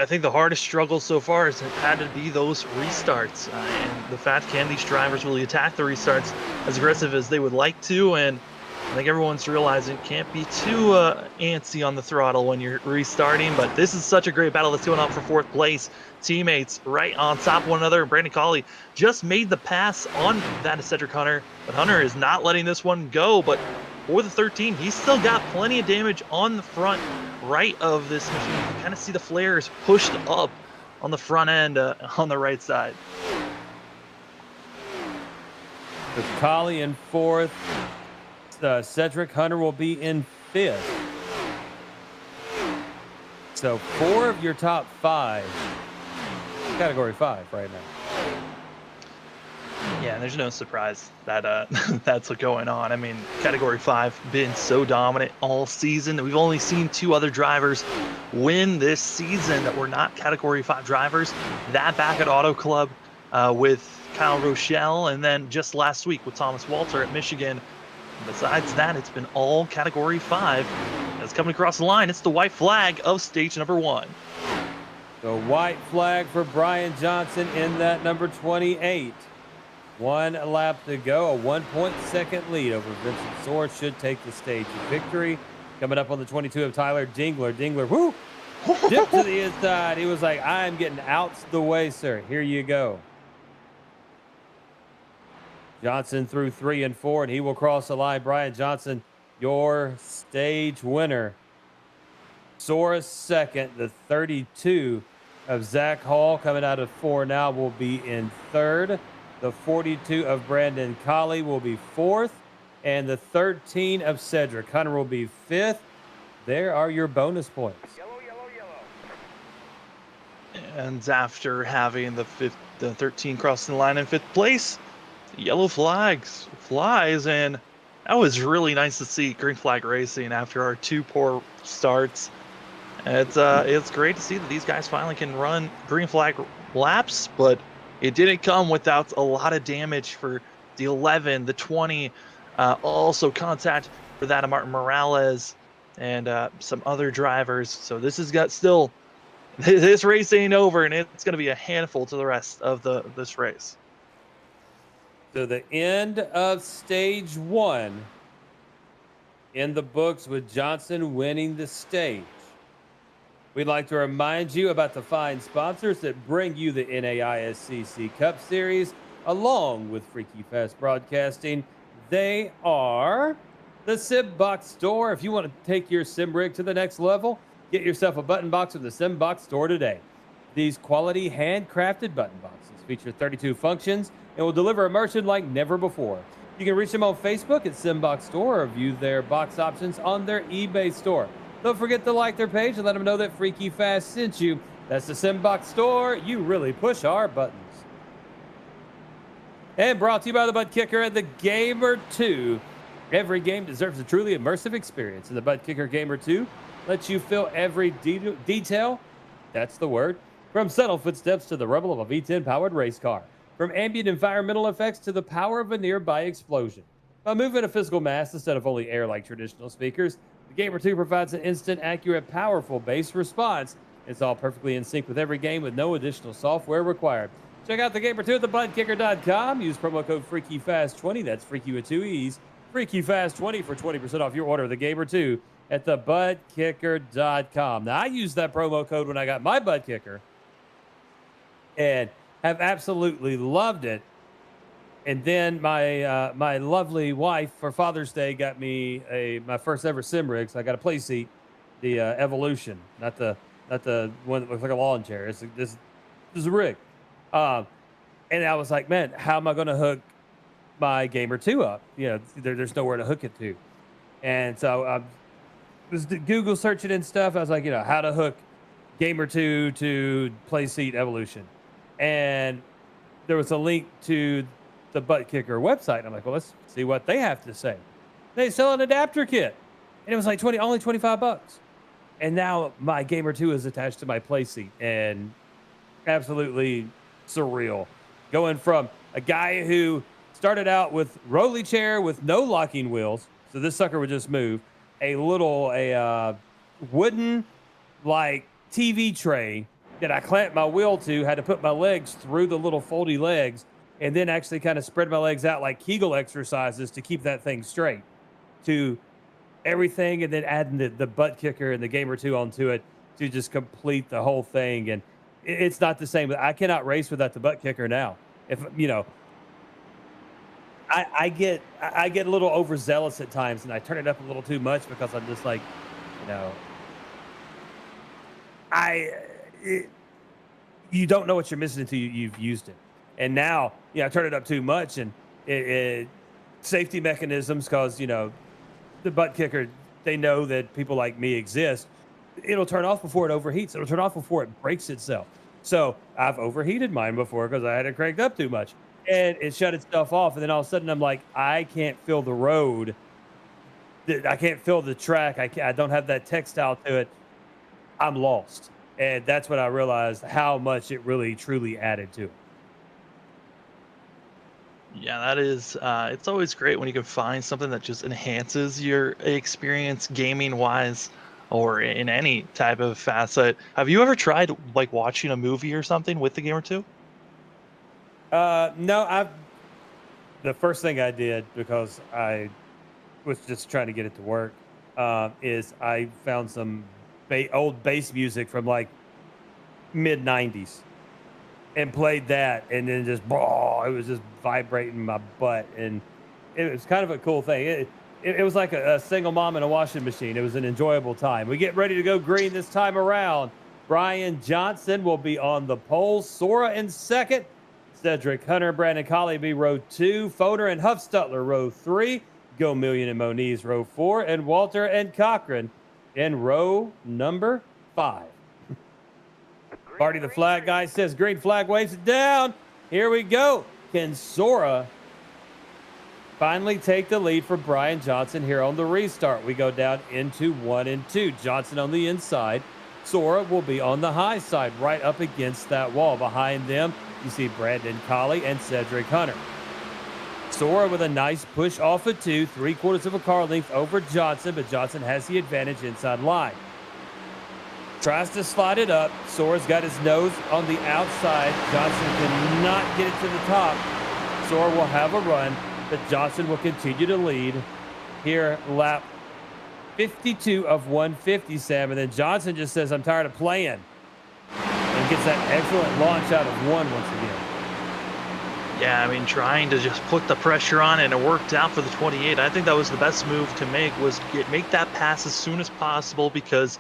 think the hardest struggle so far has had to be those restarts, and the fact, can these drivers really attack the restarts as aggressive as they would like to? And I think everyone's realizing can't be too antsy on the throttle when you're restarting, but this is such a great battle that's going on for 4th place. Teammates right on top of one another. Brandon Colley just made the pass on that Cedric Hunter, but Hunter is not letting this one go. But for the 13, he's still got plenty of damage on the front right of this machine. You can kind of see the flares pushed up on the front end on the right side. With Colley in 4th, Cedric Hunter will be in 5th. So 4 of your top 5, category 5 right now. Yeah, and there's no surprise that that's what's going on. I mean, category 5 been so dominant all season. We've only seen 2 other drivers win this season that were not category 5 drivers. That back at Auto Club with Kyle Rochelle, and then just last week with Thomas Walter at Michigan. Besides that, it's been all category 5. It's coming across the line. It's the white flag of stage number 1. The white flag for Brian Johnson in that number 28. 1 lap to go. A 1.2 lead over Vincent Soar should take the stage victory. Coming up on the 22 of Tyler Dingler. Dingler, whoo! Dip to the inside. He was like, I'm getting out the way, sir. Here you go. Johnson through 3 and 4, and he will cross the line. Brian Johnson, your stage winner. Soares second. The 32 of Zach Hall coming out of 4 now will be in 3rd. The 42 of Brandon Colley will be 4th. And the 13 of Cedric Hunter will be 5th. There are your bonus points. Yellow, yellow, yellow. And after having the 13 crossing the line in 5th place, yellow flags flies, and that was really nice to see green flag racing after our 2 poor starts. It's great to see that these guys finally can run green flag laps, but it didn't come without a lot of damage for the 11, the 20, also contact for that of Martin Morales and some other drivers. So this has got still, this race ain't over, and it's going to be a handful to the rest of this race. So the end of stage 1 in the books with Johnson winning the stage. We'd like to remind you about the fine sponsors that bring you the NAISCC Cup Series along with Freaky Fast Broadcasting. They are the Sim Box Store. If you want to take your sim rig to the next level, get yourself a button box from the Sim Box Store today. These quality handcrafted button boxes feature 32 functions and will deliver immersion like never before. You can reach them on Facebook at Simbox Store or view their box options on their eBay store. Don't forget to like their page and let them know that Freaky Fast sent you. That's the Simbox Store. You really push our buttons. And brought to you by the ButtKicker and the Gamer 2. Every game deserves a truly immersive experience, and the ButtKicker Gamer 2 lets you feel every detail. That's the word. From subtle footsteps to the rumble of a V10 powered race car. From ambient environmental effects to the power of a nearby explosion. By moving a physical mass instead of only air like traditional speakers, the Gamer 2 provides an instant, accurate, powerful bass response. It's all perfectly in sync with every game with no additional software required. Check out the Gamer 2 at thebudkicker.com. Use promo code FreakyFast20. That's Freaky with 2 E's. FreakyFast20 for 20% off your order of the Gamer 2 at thebudkicker.com. Now, I used that promo code when I got my ButtKicker and have absolutely loved it. And then my my lovely wife for Father's Day got me my first ever sim rig. So I got a play seat, the Evolution, not the one that looks like a lawn chair. This is a rig. And I was like, man, how am I going to hook my Gamer 2 up? You know, there's nowhere to hook it to. And so I was Google searching and stuff. I was like, you know, how to hook Gamer 2 to play seat Evolution. And there was a link to the ButtKicker website. And I'm like, well, let's see what they have to say. They sell an adapter kit. And it was like only $25. And now my Gamer 2 is attached to my play seat. And absolutely surreal. Going from a guy who started out with rolly chair with no locking wheels. So this sucker would just move. A wooden like TV tray that I clamped my wheel to, had to put my legs through the little foldy legs, and then actually kind of spread my legs out like Kegel exercises to keep that thing straight. to everything, and then adding the butt kicker and the game or two onto it to just complete the whole thing. And it's not the same. I cannot race without the butt kicker now. If you know, I get a little overzealous at times, and I turn it up a little too much because I'm just like, you know, I it, you don't know what you're missing until you've used it. And now, I turn it up too much, and safety mechanisms, because the butt kicker, they know that people like me exist. It'll turn off before it overheats. It'll turn off before it breaks itself. So I've overheated mine before because I had it cranked up too much, and it shut itself off. And then all of a sudden, I'm like, I can't feel the road. I can't feel the track. I don't have that textile to it. I'm lost. And that's when I realized how much it really, truly added to it. Yeah, that is. It's always great when you can find something that just enhances your experience gaming wise, or in any type of facet. Have you ever tried like watching a movie or something with the Gamer 2? No, the first thing I did, because I was just trying to get it to work, is I found some old bass music from like mid 90s and played that, and then just it was just vibrating my butt, and it was kind of a cool thing. It was like a single mom in a washing machine. It was an enjoyable time. We get ready to go green this time around. Brian Johnson will be on the pole. Sora in second. Cedric Hunter, Brandon Colley be row 2. Foner and Huffstutler row 3. Go Million and Moniz row 4. And Walter and Cochran in row number 5. Party the flag guy says green flag, waves it down. Here we go. Can Sora finally take the lead for Brian Johnson here on the restart? We go down into 1 and 2. Johnson on the inside. Sora will be on the high side, right up against that wall. Behind them, you see Brandon Colley and Cedric Hunter. Sora with a nice push off of 2, 3/4 of a car length over Johnson, but Johnson has the advantage inside line. Tries to slide it up. Sora's got his nose on the outside. Johnson cannot get it to the top. Sora will have a run, but Johnson will continue to lead here lap 52 of 150, Sam. And then Johnson just says, I'm tired of playing, and gets that excellent launch out of 1 once again. Yeah, I mean, trying to just put the pressure on, and it worked out for the 28. I think that was the best move to make, was make that pass as soon as possible, because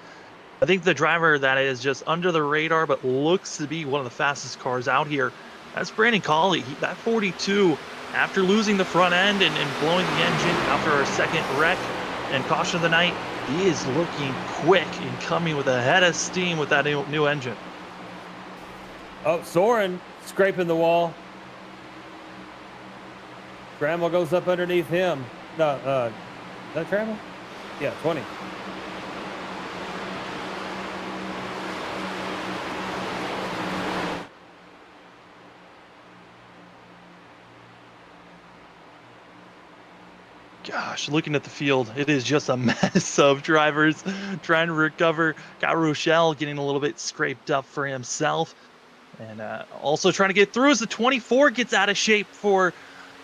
I think the driver that is just under the radar but looks to be one of the fastest cars out here, that's Brandon Colley. That 42, after losing the front end and blowing the engine after a second wreck and caution of the night, he is looking quick and coming with a head of steam with that new engine. Oh, Soren scraping the wall. Trammell goes up underneath him. No, is that Trammell? Yeah, 20. Gosh, looking at the field, it is just a mess of drivers trying to recover. Got Rochelle getting a little bit scraped up for himself, and also trying to get through as the 24 gets out of shape for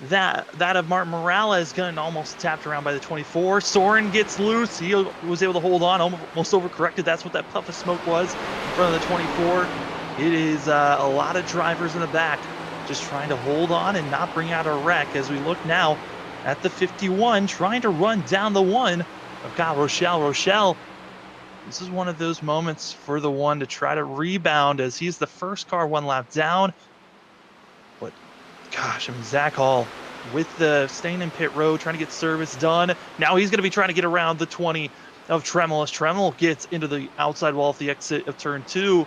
that of Martin Morales, getting almost tapped around by the 24. Soren gets loose. He was able to hold on, almost overcorrected. That's what that puff of smoke was in front of the 24. It is a lot of drivers in the back just trying to hold on and not bring out a wreck, as we look now at the 51, trying to run down the 1. I've got Rochelle. Rochelle, this is one of those moments for the 1 to try to rebound, as he's the first car 1 lap down. But gosh, I mean, Zach Hall with the staying in pit road, trying to get service done. Now he's going to be trying to get around the 20 of Trammell, as Trammell gets into the outside wall at the exit of turn 2.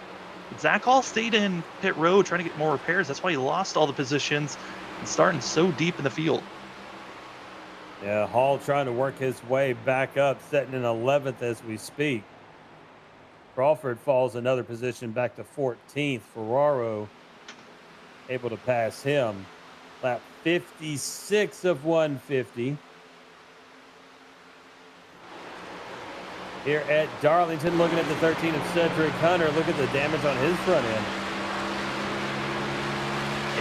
But Zach Hall stayed in pit road trying to get more repairs. That's why he lost all the positions and starting so deep in the field. Yeah, Hall trying to work his way back up, setting in 11th as we speak. Crawford falls another position back to 14th. Ferraro able to pass him. Lap 56 of 150. Here at Darlington, looking at the 13 of Cedric Hunter. Look at the damage on his front end.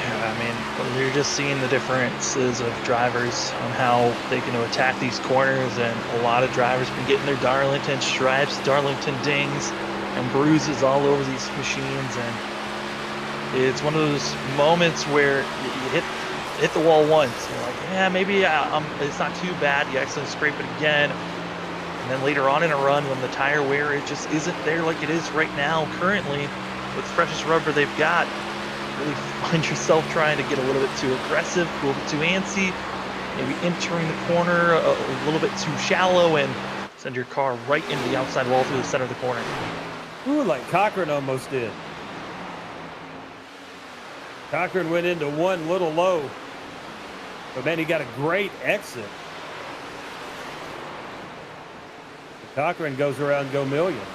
Yeah, I mean, you're just seeing the differences of drivers on how they can attack these corners, and a lot of drivers been getting their Darlington stripes, Darlington dings, and bruises all over these machines, and it's one of those moments where you hit the wall once, you're like, yeah, maybe it's not too bad, you accidentally scrape it again, and then later on in a run when the tire wear, it just isn't there like it is right now currently with the freshest rubber they've got. Really find yourself trying to get a little bit too aggressive, a little bit too antsy, maybe entering the corner a little bit too shallow and send your car right into the outside wall through the center of the corner. Ooh, like Cochran almost did. Cochran went into one little low, but man, he got a great exit. Cochran goes around Go Million.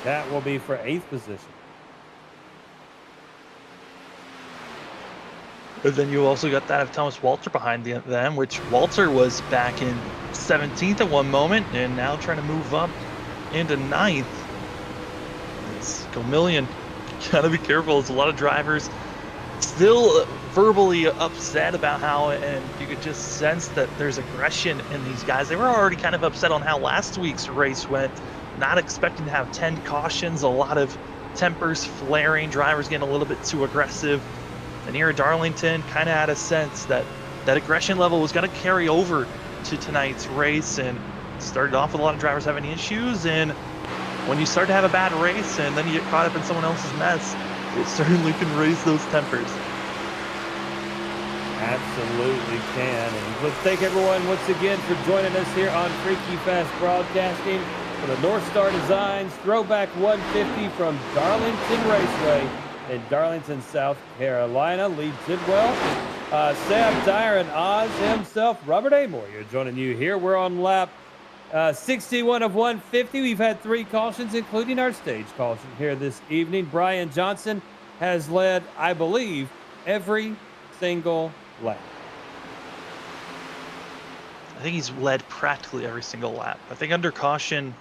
That will be for 8th position. But then you also got that of Thomas Walter behind them, which Walter was back in 17th at one moment and now trying to move up into 9th. It's Go Million. Gotta be careful. There's a lot of drivers still verbally upset about how, and you could just sense that there's aggression in these guys. They were already kind of upset on how last week's race went, not expecting to have 10 cautions, a lot of tempers flaring, drivers getting a little bit too aggressive. And here at Darlington, kind of had a sense that that aggression level was going to carry over to tonight's race, and started off with a lot of drivers having issues. And when you start to have a bad race and then you get caught up in someone else's mess, it certainly can raise those tempers. Absolutely can. And let's thank everyone once again for joining us here on Freaky Fast Broadcasting for the North Star Designs Throwback 150 from Darlington Raceway in Darlington, South Carolina. Lee Tidwell, Sam Dyer, and Oz himself, Robert Amore, you're joining you here. We're on lap 61 of 150. We've had 3 cautions, including our stage caution here this evening. Brian Johnson has led, I believe, every single lap. I think he's led practically every single lap. I think under caution,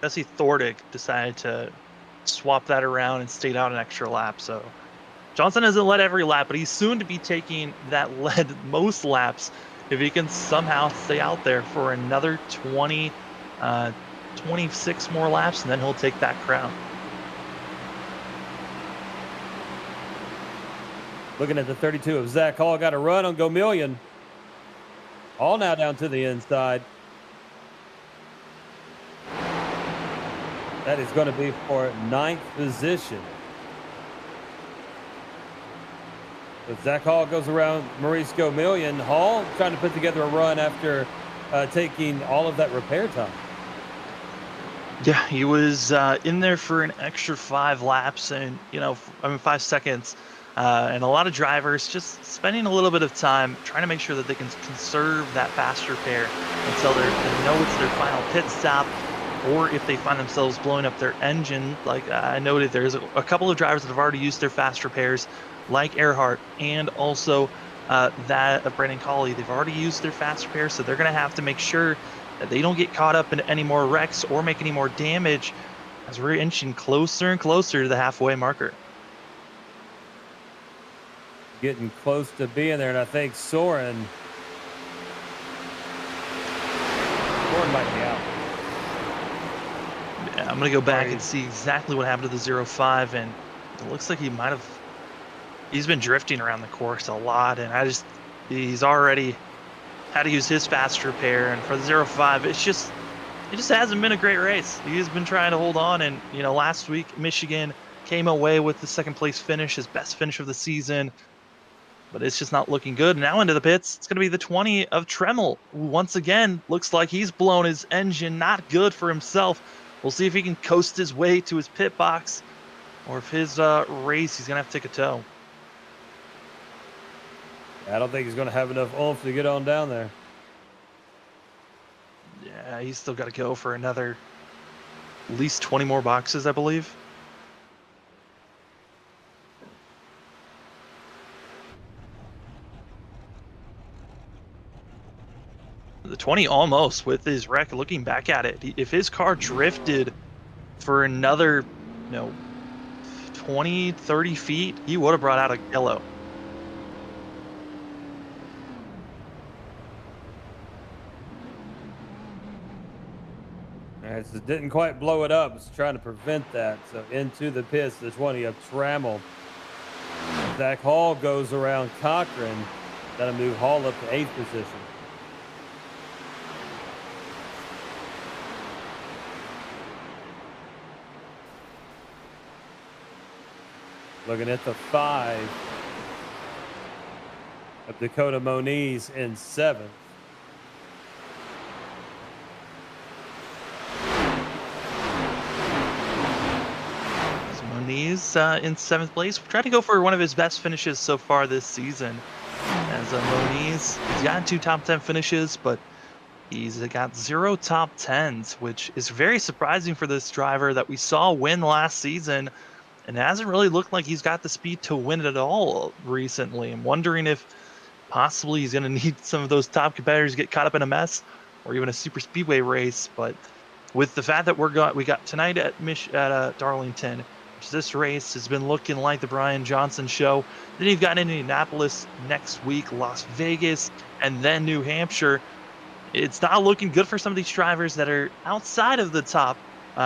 Jesse Thordick decided to swap that around and stayed out an extra lap. So Johnson hasn't led every lap, but he's soon to be taking that led most laps if he can somehow stay out there for another 26 more laps, and then he'll take that crown. Looking at the 32 of Zach Hall, got a run on Go Million. All now down to the inside. That is going to be for 9th position. But Zach Hall goes around Maurice Go Million. Hall trying to put together a run after taking all of that repair time. Yeah, he was in there for an extra 5 laps and, 5 seconds. And a lot of drivers just spending a little bit of time trying to make sure that they can conserve that fast repair until they know it's their final pit stop, or if they find themselves blowing up their engine. Like I noted, there's a couple of drivers that have already used their fast repairs, like Earhart, and also that of Brandon Colley. They've already used their fast repairs, so they're going to have to make sure that they don't get caught up in any more wrecks or make any more damage as we're inching closer and closer to the halfway marker. Getting close to being there, and I think Soren might be out. Yeah, I'm going to go back and see exactly what happened to the 05, and it looks like he's been drifting around the course a lot, and he's already had to use his fast repair. And for the 05, it just hasn't been a great race. He's been trying to hold on, and last week Michigan came away with the 2nd place finish, his best finish of the season, but it's just not looking good. Now into the pits, it's going to be the 20 of Tremmel, who once again looks like he's blown his engine. Not good for himself. We'll see if he can coast his way to his pit box, or if his race, he's going to have to take a tow. I don't think he's going to have enough oomph to get on down there. Yeah, he's still got to go for another at least 20 more boxes, I believe. The 20 almost with his wreck. Looking back at it, if his car drifted for another 20, 30 feet, he would have brought out a yellow. As it didn't quite blow it up, it's trying to prevent that. So into the pits, the 20 of Trammell. Zach Hall goes around Cochran. That'll move Hall up to 8th position. Looking at the 5 of Dakota Moniz in 7th. Moniz in 7th place. Tried to go for one of his best finishes so far this season. As Moniz, he's gotten 2 top 10 finishes, but he's got 0 top 10s, which is very surprising for this driver that we saw win last season. And it hasn't really looked like he's got the speed to win it at all recently. I'm wondering if possibly he's going to need some of those top competitors to get caught up in a mess or even a super speedway race. But with the fact that we got tonight at Darlington, this race has been looking like the Brian Johnson show. Then you've got Indianapolis next week, Las Vegas, and then New Hampshire. It's not looking good for some of these drivers that are outside of the top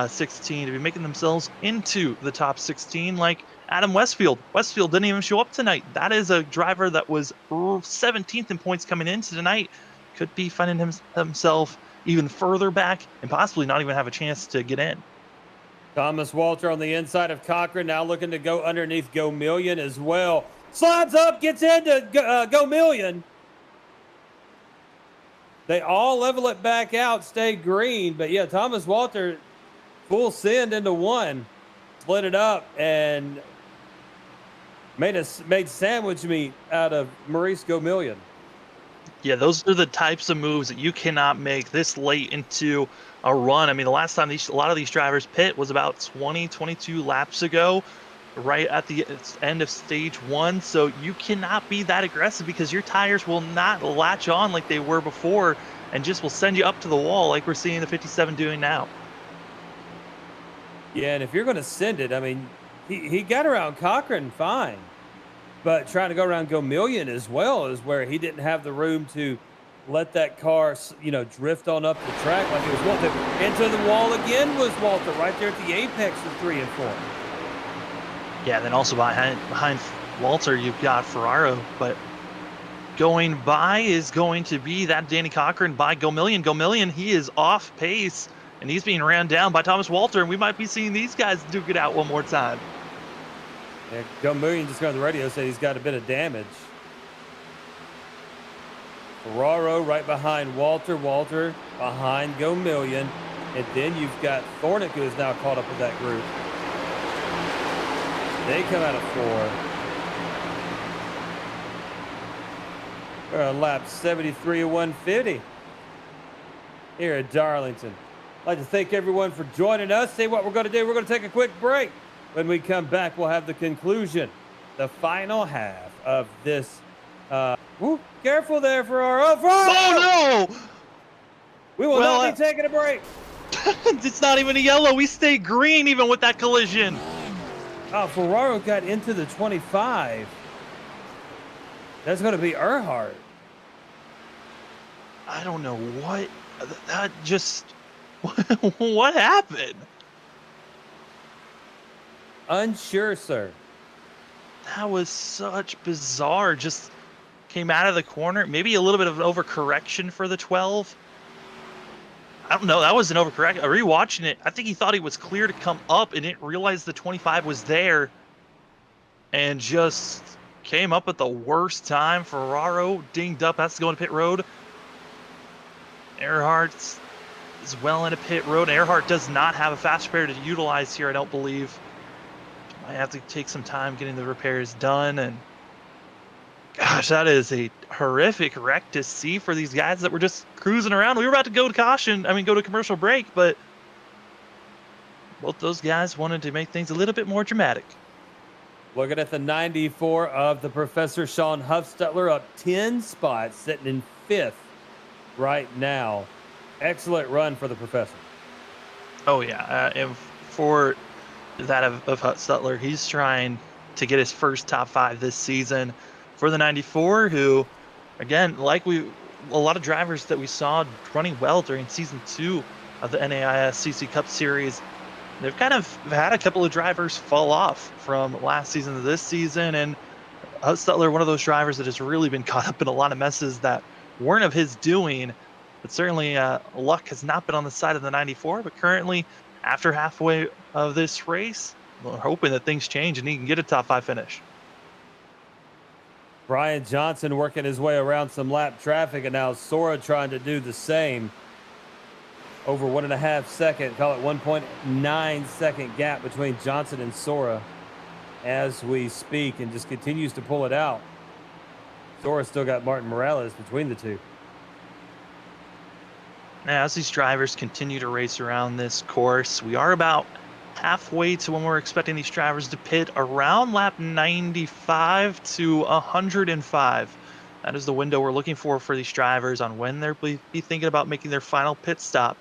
16 to be making themselves into the top 16, like Adam Westfield. Westfield didn't even show up tonight. That is a driver that was 17th in points coming into tonight. Could be finding himself even further back and possibly not even have a chance to get in. Thomas Walter on the inside of Cochran, now looking to go underneath Go Million as well. Slides up, gets into Go Million. They all level it back out, stay green. But yeah, Thomas Walter full send into 1, split it up, and made sandwich meat out of Maurice Go Million. Yeah, those are the types of moves that you cannot make this late into a run. I mean, the last time a lot of these drivers pit was about 22 laps ago, right at the end of stage 1. So you cannot be that aggressive because your tires will not latch on like they were before and just will send you up to the wall like we're seeing the 57 doing now. Yeah, and if you're going to send it, I mean, he got around Cochran fine, but trying to go around Go Million as well is where he didn't have the room to let that car, drift on up the track like it was Walter. Into the wall again was Walter, right there at the apex of 3 and 4. Yeah, then also behind Walter, you've got Ferraro, but going by is going to be that Danny Cochran by Go Million. Go Million, he is off pace, and he's being ran down by Thomas Walter, and we might be seeing these guys duke it out one more time. Yeah, Go Million just got on the radio, said he's got a bit of damage. Ferraro right behind Walter. Walter behind Go Million. And then you've got Thornick, who is now caught up with that group. They come out of 4. We're on lap 73 of 150 here at Darlington. I'd like to thank everyone for joining us. See what we're going to do. We're going to take a quick break. When we come back, we'll have the conclusion, the final half of this. Careful there, Ferraro. Oh, no! We will not be taking a break. It's not even a yellow. We stay green even with that collision. Oh, Ferraro got into the 25. That's going to be Earhart. I don't know what. That just. What happened? Unsure, sir. That was such bizarre. Just came out of the corner. Maybe a little bit of an overcorrection for the 12. I don't know. That was an overcorrection. Rewatching it, I think he thought he was clear to come up and didn't realize the 25 was there and just came up at the worst time. Ferraro dinged up, has to go into pit road. Earhart is well into pit road. Earhart does not have a fast repair to utilize here, I don't believe. Might have to take some time getting the repairs done. And gosh, that is a horrific wreck to see for these guys that were just cruising around. We were about to go to go to commercial break, but both those guys wanted to make things a little bit more dramatic. Looking at the 94 of the Professor Sean Huffstetler, up 10 spots, sitting in 5th right now. Excellent run for the Professor. Oh, yeah. And for that of Huffstetler, he's trying to get his first top 5 this season. For the 94, who, again, like a lot of drivers that we saw running well during season 2, of the NAISCC Cup Series. They've kind of had a couple of drivers fall off from last season to this season, and Hustler, one of those drivers that has really been caught up in a lot of messes that weren't of his doing. But certainly luck has not been on the side of the 94. But currently, after halfway of this race, we're hoping that things change and he can get a top 5 finish. Brian Johnson working his way around some lap traffic, and now Sora trying to do the same. Over 1.5 second, call it 1.9 second gap between Johnson and Sora as we speak, and just continues to pull it out. Sora still got Martin Morales between the two. Now, as these drivers continue to race around this course, we are about halfway to when we're expecting these drivers to pit around lap 95 to 105. That is the window we're looking for these drivers on when they'll be thinking about making their final pit stop.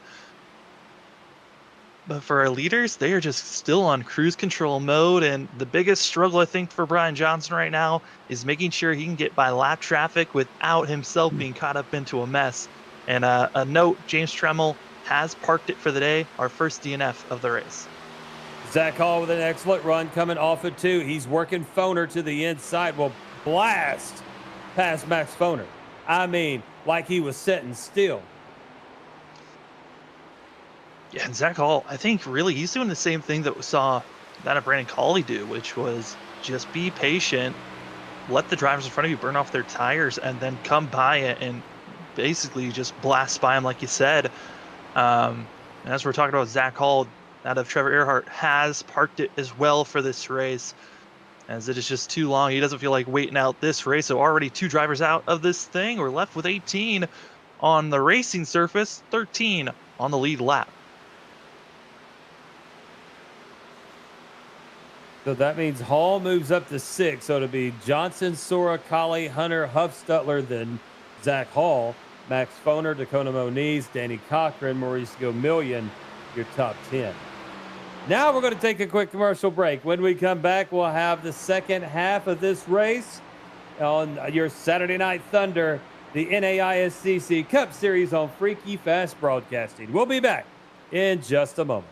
But for our leaders, they are just still on cruise control mode, and the biggest struggle I think for Brian Johnson right now is making sure he can get by lap traffic without himself being caught up into a mess. And a note, James Tremmel has parked it for the day, our first DNF of the race. Zach Hall with an excellent run coming off of 2. He's working Foner to the inside. Will blast past Max Foner. I mean, like he was sitting still. Yeah, and Zach Hall, I think really he's doing the same thing that we saw that of Brandon Cawley do, which was just be patient, let the drivers in front of you burn off their tires, and then come by it and basically just blast by them, like you said. And as we're talking about Zach Hall, out of Trevor Earhart, has parked it as well for this race, as it is just too long. He doesn't feel like waiting out this race. So already 2 drivers out of this thing. We're left with 18 on the racing surface, 13 on the lead lap. So that means Hall moves up to 6. So it'll be Johnson, Sora, Colley, Hunter, Huffstutler, then Zach Hall, Max Foner, Dakota Moniz, Danny Cochran, Maurice Gomillion, your top 10. Now we're going to take a quick commercial break. When we come back, we'll have the second half of this race on your Saturday Night Thunder, the NAISCC Cup Series on Freaky Fast Broadcasting. We'll be back in just a moment.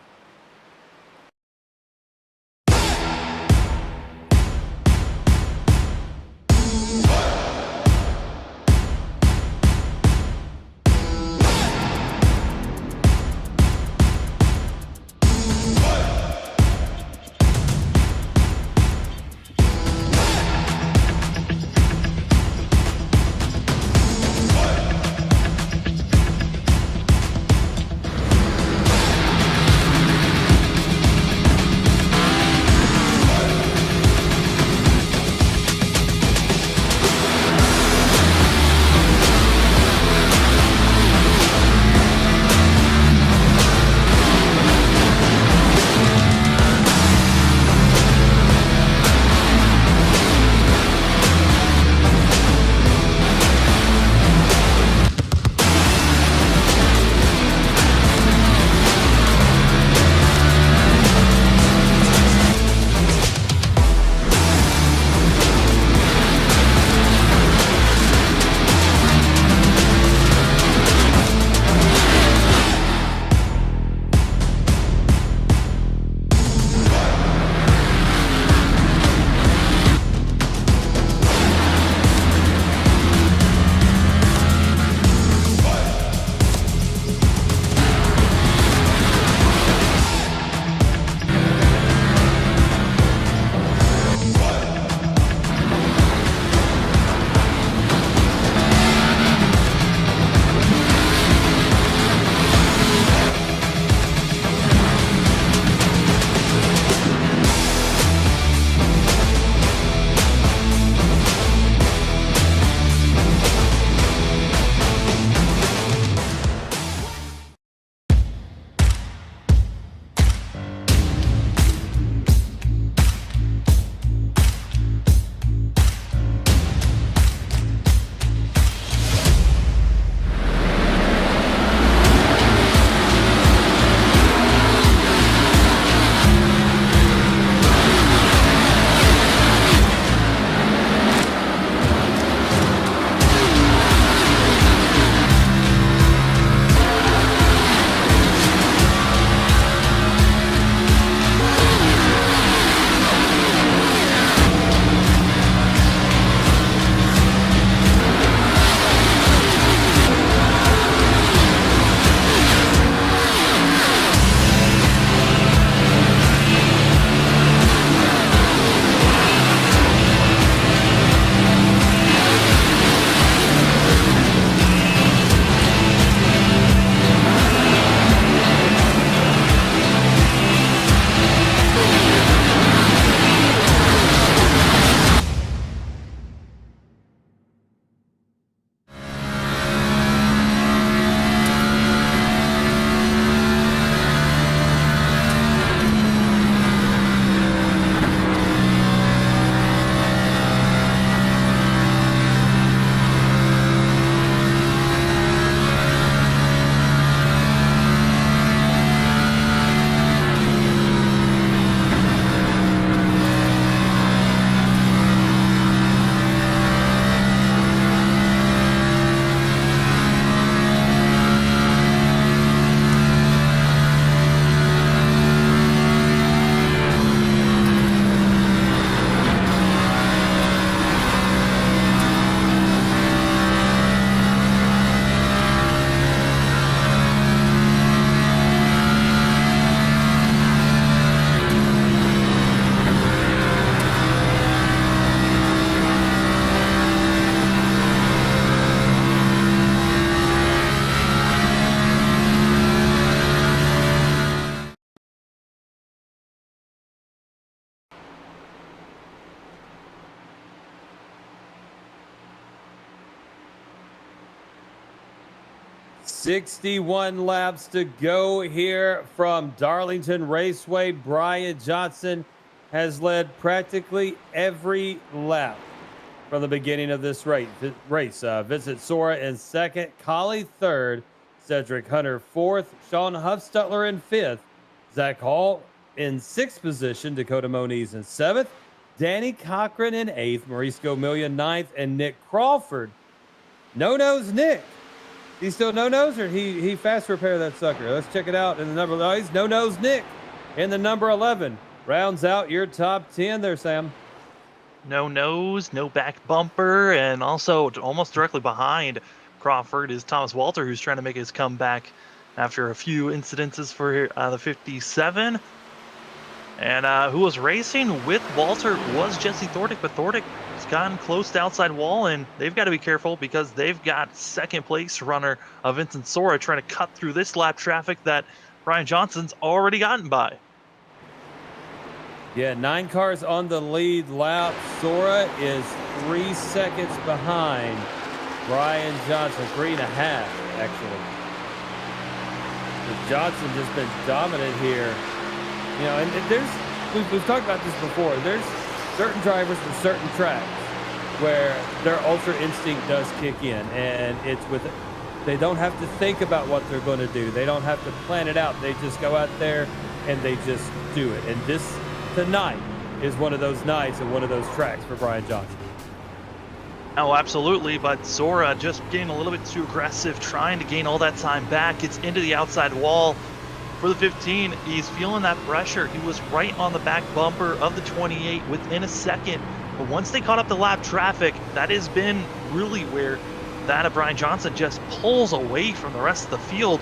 61 laps to go here from Darlington Raceway. Brian Johnson has led practically every lap from the beginning of this race. Vincent Sora in second, Collie third, Cedric Hunter fourth, Sean Huffstutler in fifth, Zach Hall in sixth position, Dakota Moniz in seventh, Danny Cochran in eighth, Maurice Gomillion ninth, and Nick Crawford. No-nose Nick. He's still no-nose, or he fast repair that sucker? Let's check it out in the number. Oh, he's no-nose Nick in the number 11. Rounds out your top 10 there, Sam. No nose, no back bumper, and also almost directly behind Crawford is Thomas Walter, who's trying to make his comeback after a few incidences for the 57. And who was racing with Walter was Jesse Thordick, but Thordick has gotten close to outside wall, and they've got to be careful because they've got second place runner Vincent Sora trying to cut through this lap traffic that Brian Johnson's already gotten by. Yeah, 9 cars on the lead lap. Sora is 3 seconds behind Brian Johnson, 3.5 actually. But Johnson just been dominant here. You know, and we've talked about this before. There's certain drivers with certain tracks where their ultra instinct does kick in, and they don't have to think about what they're going to do. They don't have to plan it out. They just go out there and they just do it. And tonight is one of those nights and one of those tracks for Brian Johnson. Oh, absolutely, but Sora just getting a little bit too aggressive, trying to gain all that time back. Gets into the outside wall for the 15. He's feeling that pressure. He was right on the back bumper of the 28 within a second. But once they caught up the lap traffic, that has been really where that of Brian Johnson just pulls away from the rest of the field,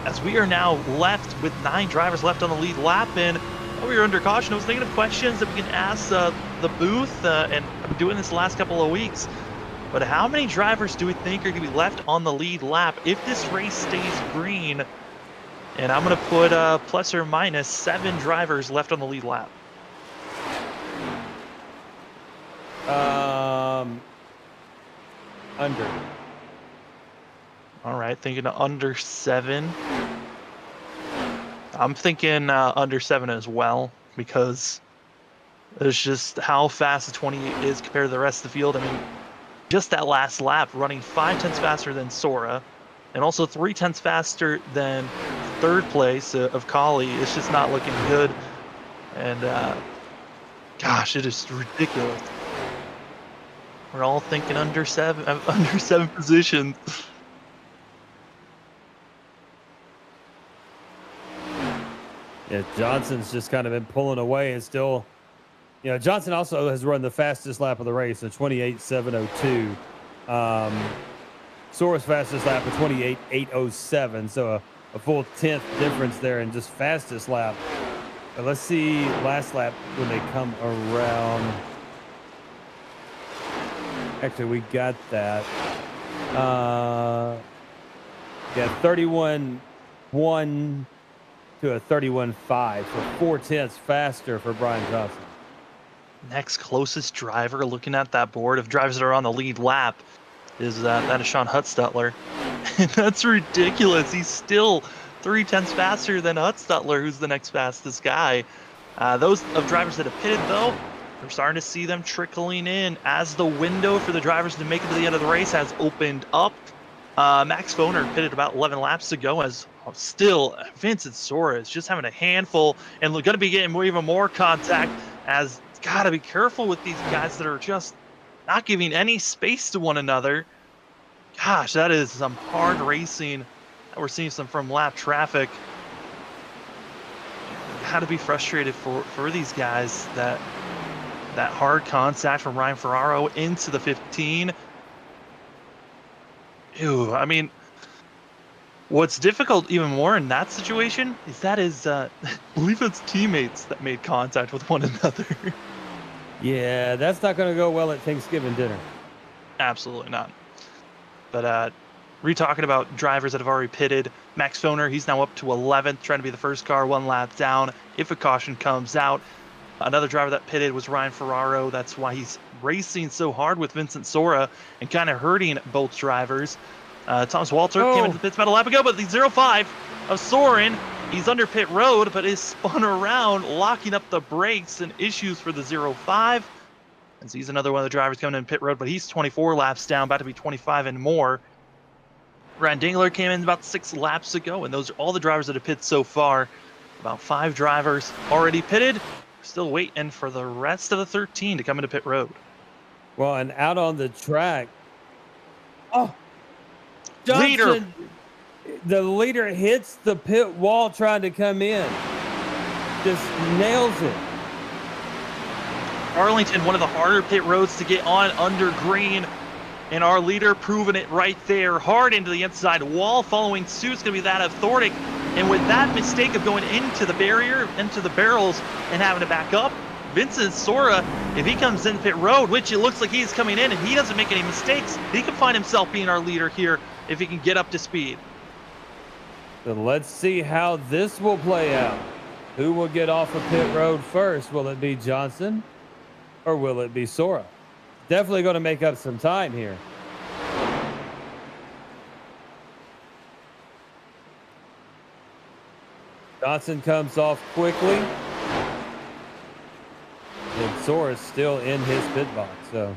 as we are now left with 9 drivers left on the lead lap. And we are under caution. I was thinking of questions that we can ask the booth, and I've been doing this the last couple of weeks. But how many drivers do we think are going to be left on the lead lap if this race stays green? And I'm going to put plus or minus 7 drivers left on the lead lap. Under. All right, thinking under 7. I'm thinking under 7 as well, because it's just how fast the 28 is compared to the rest of the field. I mean, just that last lap, running 5/10 faster than Sora, and also 3/10 faster than third place of Collie. It's just not looking good. And gosh, it is ridiculous. We're all thinking under 7 positions. Yeah, Johnson's just kind of been pulling away, and still, you know, Johnson also has run the fastest lap of the race, a 28.702. Sora's fastest lap, a 28.807. So a full 10th difference there in just fastest lap. But let's see last lap when they come around. Actually, we got that. Yeah, 31.1 to a 31.5, so 4/10 faster for Brian Johnson. Next closest driver, looking at that board of drivers that are on the lead lap, is that is Sean Huffstutler. And that's ridiculous. He's still 3/10 faster than Huffstutler, who's the next fastest guy. Those of drivers that have pitted, though, we're starting to see them trickling in as the window for the drivers to make it to the end of the race has opened up. Max Foner pitted about 11 laps ago, as still Vincent Sora is just having a handful and going to be getting even more contact, as got to be careful with these guys that are just not giving any space to one another. Gosh, that is some hard racing that we're seeing some from lap traffic. Got to be frustrated for these guys, that hard contact from Ryan Ferraro into the 15. Ew, I mean, what's difficult even more in that situation is I believe it's teammates that made contact with one another. Yeah, that's not going to go well at Thanksgiving dinner. Absolutely not. But we're talking about drivers that have already pitted. Max Foner, he's now up to 11th, trying to be the first car 1 lap down if a caution comes out. Another driver that pitted was Ryan Ferraro. That's why he's racing so hard with Vincent Sora and kind of hurting both drivers. Thomas Walter came into the pits about a lap ago, but the 05 of Soren, he's under pit road, but is spun around, locking up the brakes and issues for the 05. And he's another one of the drivers coming in pit road, but he's 24 laps down, about to be 25 and more. Ryan Dingler came in about 6 laps ago, and those are all the drivers that have pitted so far. About 5 drivers already pitted. Still waiting for the rest of the 13 to come into pit road. Well, and out on the track. Oh, Leader. Johnson, the leader hits the pit wall trying to come in. Just nails it. Darlington, one of the harder pit roads to get on under green. And our leader proving it right there. Hard into the inside wall. Following suit is going to be that of Thordick. And with that mistake of going into the barrier, into the barrels, and having to back up, Vincent Sora, if he comes in pit road, which it looks like he's coming in, and he doesn't make any mistakes, he can find himself being our leader here if he can get up to speed. So let's see how this will play out. Who will get off of pit road first? Will it be Johnson or will it be Sora? Definitely going to make up some time here. Johnson comes off quickly. And Sora's still in his pit box, so.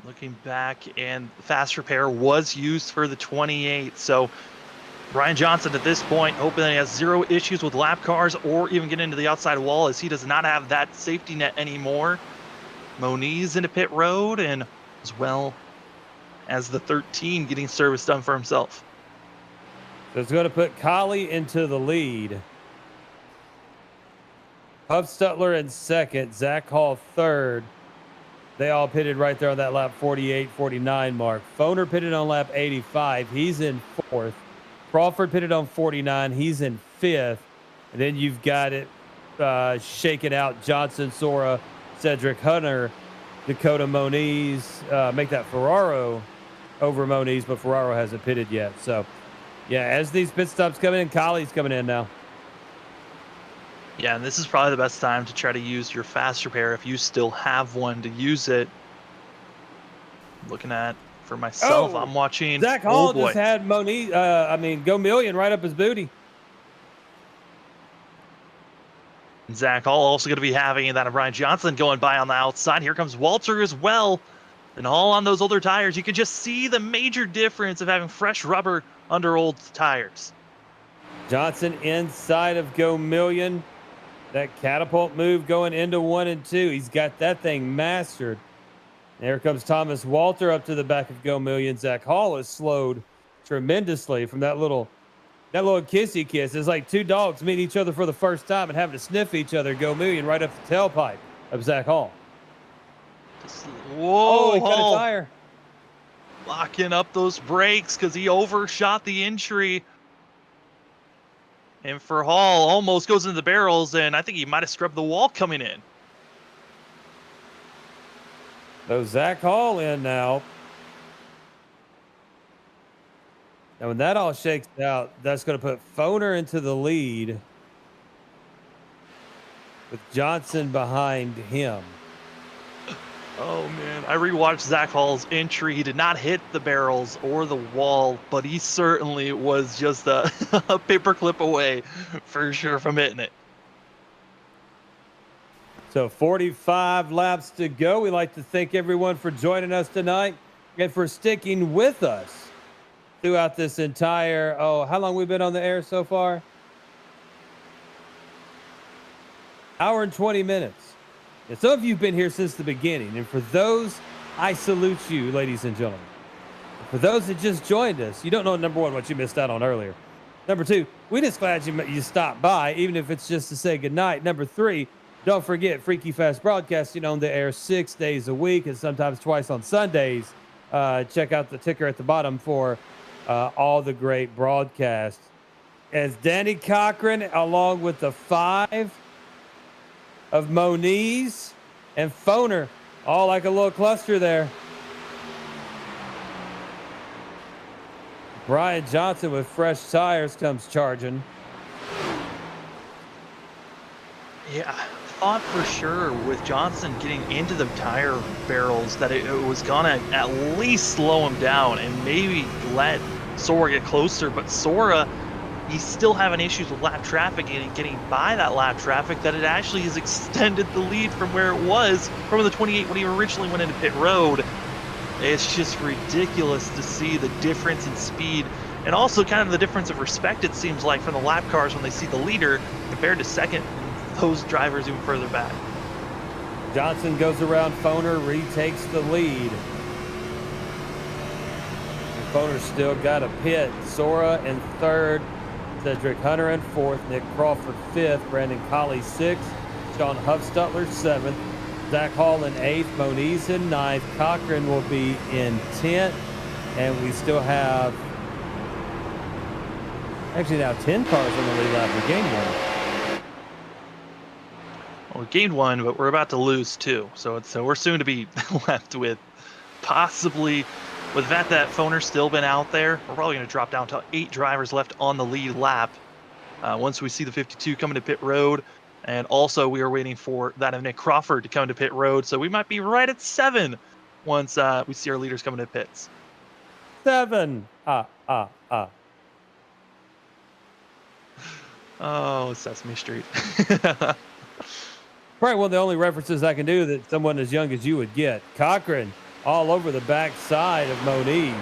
Looking back, and fast repair was used for the 28. So Brian Johnson at this point hoping that he has 0 issues with lap cars or even get into the outside wall, as he does not have that safety net anymore. Moniz into pit road, and as well as the 13 getting service done for himself. So it's going to put Collie into the lead. Huff Stutler in second, Zach Hall third. They all pitted right there on that lap 48, 49 mark. Foner pitted on lap 85. He's in fourth. Crawford pitted on 49. He's in fifth. And then you've got it shaken out. Johnson, Sora, Cedric Hunter, Dakota Moniz. Make that Ferraro over Moniz, but Ferraro hasn't pitted yet. So, yeah, as these pit stops come in, Collie's coming in now. Yeah, and this is probably the best time to try to use your fast repair if you still have one to use it. Looking at for myself, I'm watching. Zach Hall just had Moniz, Go Million right up his booty. Zach Hall also going to be having that of Ryan Johnson going by on the outside. Here comes Walter as well. And all on those older tires, you can just see the major difference of having fresh rubber under old tires. Johnson inside of Go Million. That catapult move going into 1 and 2. He's got that thing mastered. There comes Thomas Walter up to the back of Go Million. Zach Hall is slowed tremendously from that little kissy kiss. It's like 2 dogs meeting each other for the first time and having to sniff each other. Go Million right up the tailpipe of Zach Hall. Whoa, he cut a tire. Locking up those brakes because he overshot the entry. And for Hall, almost goes into the barrels, and I think he might have scrubbed the wall coming in. So Zach Hall in now. And when that all shakes out, that's going to put Foner into the lead with Johnson behind him. Oh, man. I rewatched Zach Hall's entry. He did not hit the barrels or the wall, but he certainly was just a paperclip away for sure from hitting it. So 45 laps to go. We'd like to thank everyone for joining us tonight and for sticking with us throughout this entire, how long we've been on the air so far? Hour and 20 minutes. And some of you have been here since the beginning. And for those, I salute you, ladies and gentlemen. For those that just joined us, you don't know, number one, what you missed out on earlier. Number two, we're just glad you stopped by, even if it's just to say goodnight. Number three, don't forget Freaky Fast Broadcasting on the air 6 days a week and sometimes twice on Sundays. Check out the ticker at the bottom for all the great broadcasts. As Danny Cochran, along with the 5 of Moniz and Foner, all like a little cluster there. Brian Johnson with fresh tires comes charging. Yeah, thought for sure with Johnson getting into the tire barrels that it was gonna at least slow him down and maybe let Sora get closer, but Sora, he's still having issues with lap traffic and getting by that lap traffic, that it actually has extended the lead from where it was from the 28 when he originally went into pit road. It's just ridiculous to see the difference in speed and also kind of the difference of respect, it seems like, from the lap cars when they see the leader compared to second and those drivers even further back. Johnson goes around Foner, retakes the lead. And Foner's still got a pit. Sora in third, Cedric Hunter in fourth, Nick Crawford fifth, Brandon Colley sixth, Sean Huffstutler seventh, Zach Hall in eighth, Moniz in ninth, Cochran will be in 10th, and we still have actually now 10 cars on the lead lap. We gained one. Well, we gained one, but we're about to lose two. So we're soon to be left with possibly, with that Foner's still been out there, we're probably going to drop down to 8 drivers left on the lead lap once we see the 52 coming to pit road. And also we are waiting for that of Nick Crawford to come to pit road. So we might be right at 7 once we see our leaders coming to pits. 7. Oh, Sesame Street. Probably one of the only references I can do that someone as young as you would get. Cochran all over the back side of Moniz.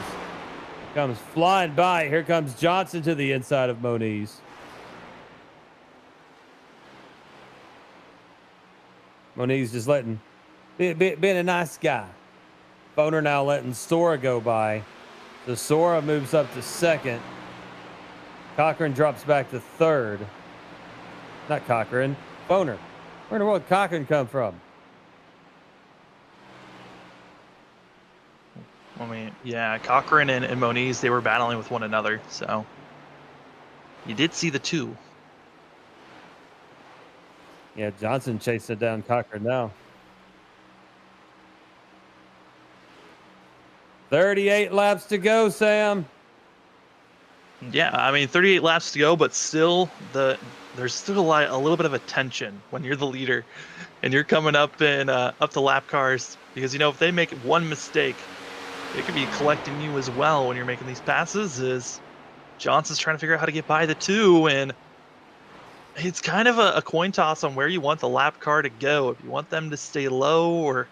Comes flying by. Here comes Johnson to the inside of Moniz. Moniz just being a nice guy. Foner now letting Sora go by. So Sora moves up to second. Cochran drops back to third. Not Cochran, Foner. Where in the world did Cochran come from? I mean, yeah, Cochran and Moniz, they were battling with one another. So you did see the 2. Yeah, Johnson chasing down Cochran now. 38 laps to go, Sam. Yeah, I mean, 38 laps to go, but still there's still a little bit of a tension when you're the leader and you're coming up in up the lap cars, because you know if they make one mistake, they could be collecting you as well when you're making these passes. Is Johnson's trying to figure out how to get by the 2, and it's kind of a coin toss on where you want the lap car to go. If you want them to stay low or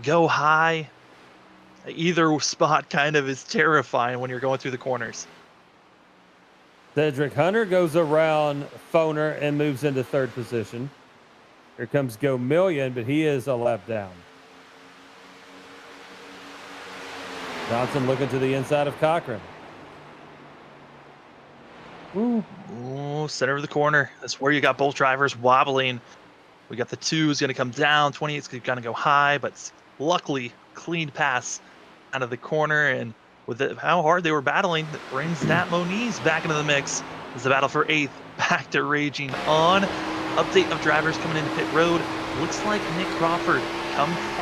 go high, either spot kind of is terrifying when you're going through the corners. Cedric Hunter goes around Foner and moves into third position. Here comes Go Million, but he is a lap down. Johnson looking to the inside of Cochran. Ooh, center of the corner. That's where you got both drivers wobbling. We got the 2 is going to come down. 28's going to go high, but luckily clean pass out of the corner. And with how hard they were battling, that brings that Moniz back into the mix as the battle for 8th back to raging on. Update of drivers coming into pit road. Looks like Nick Crawford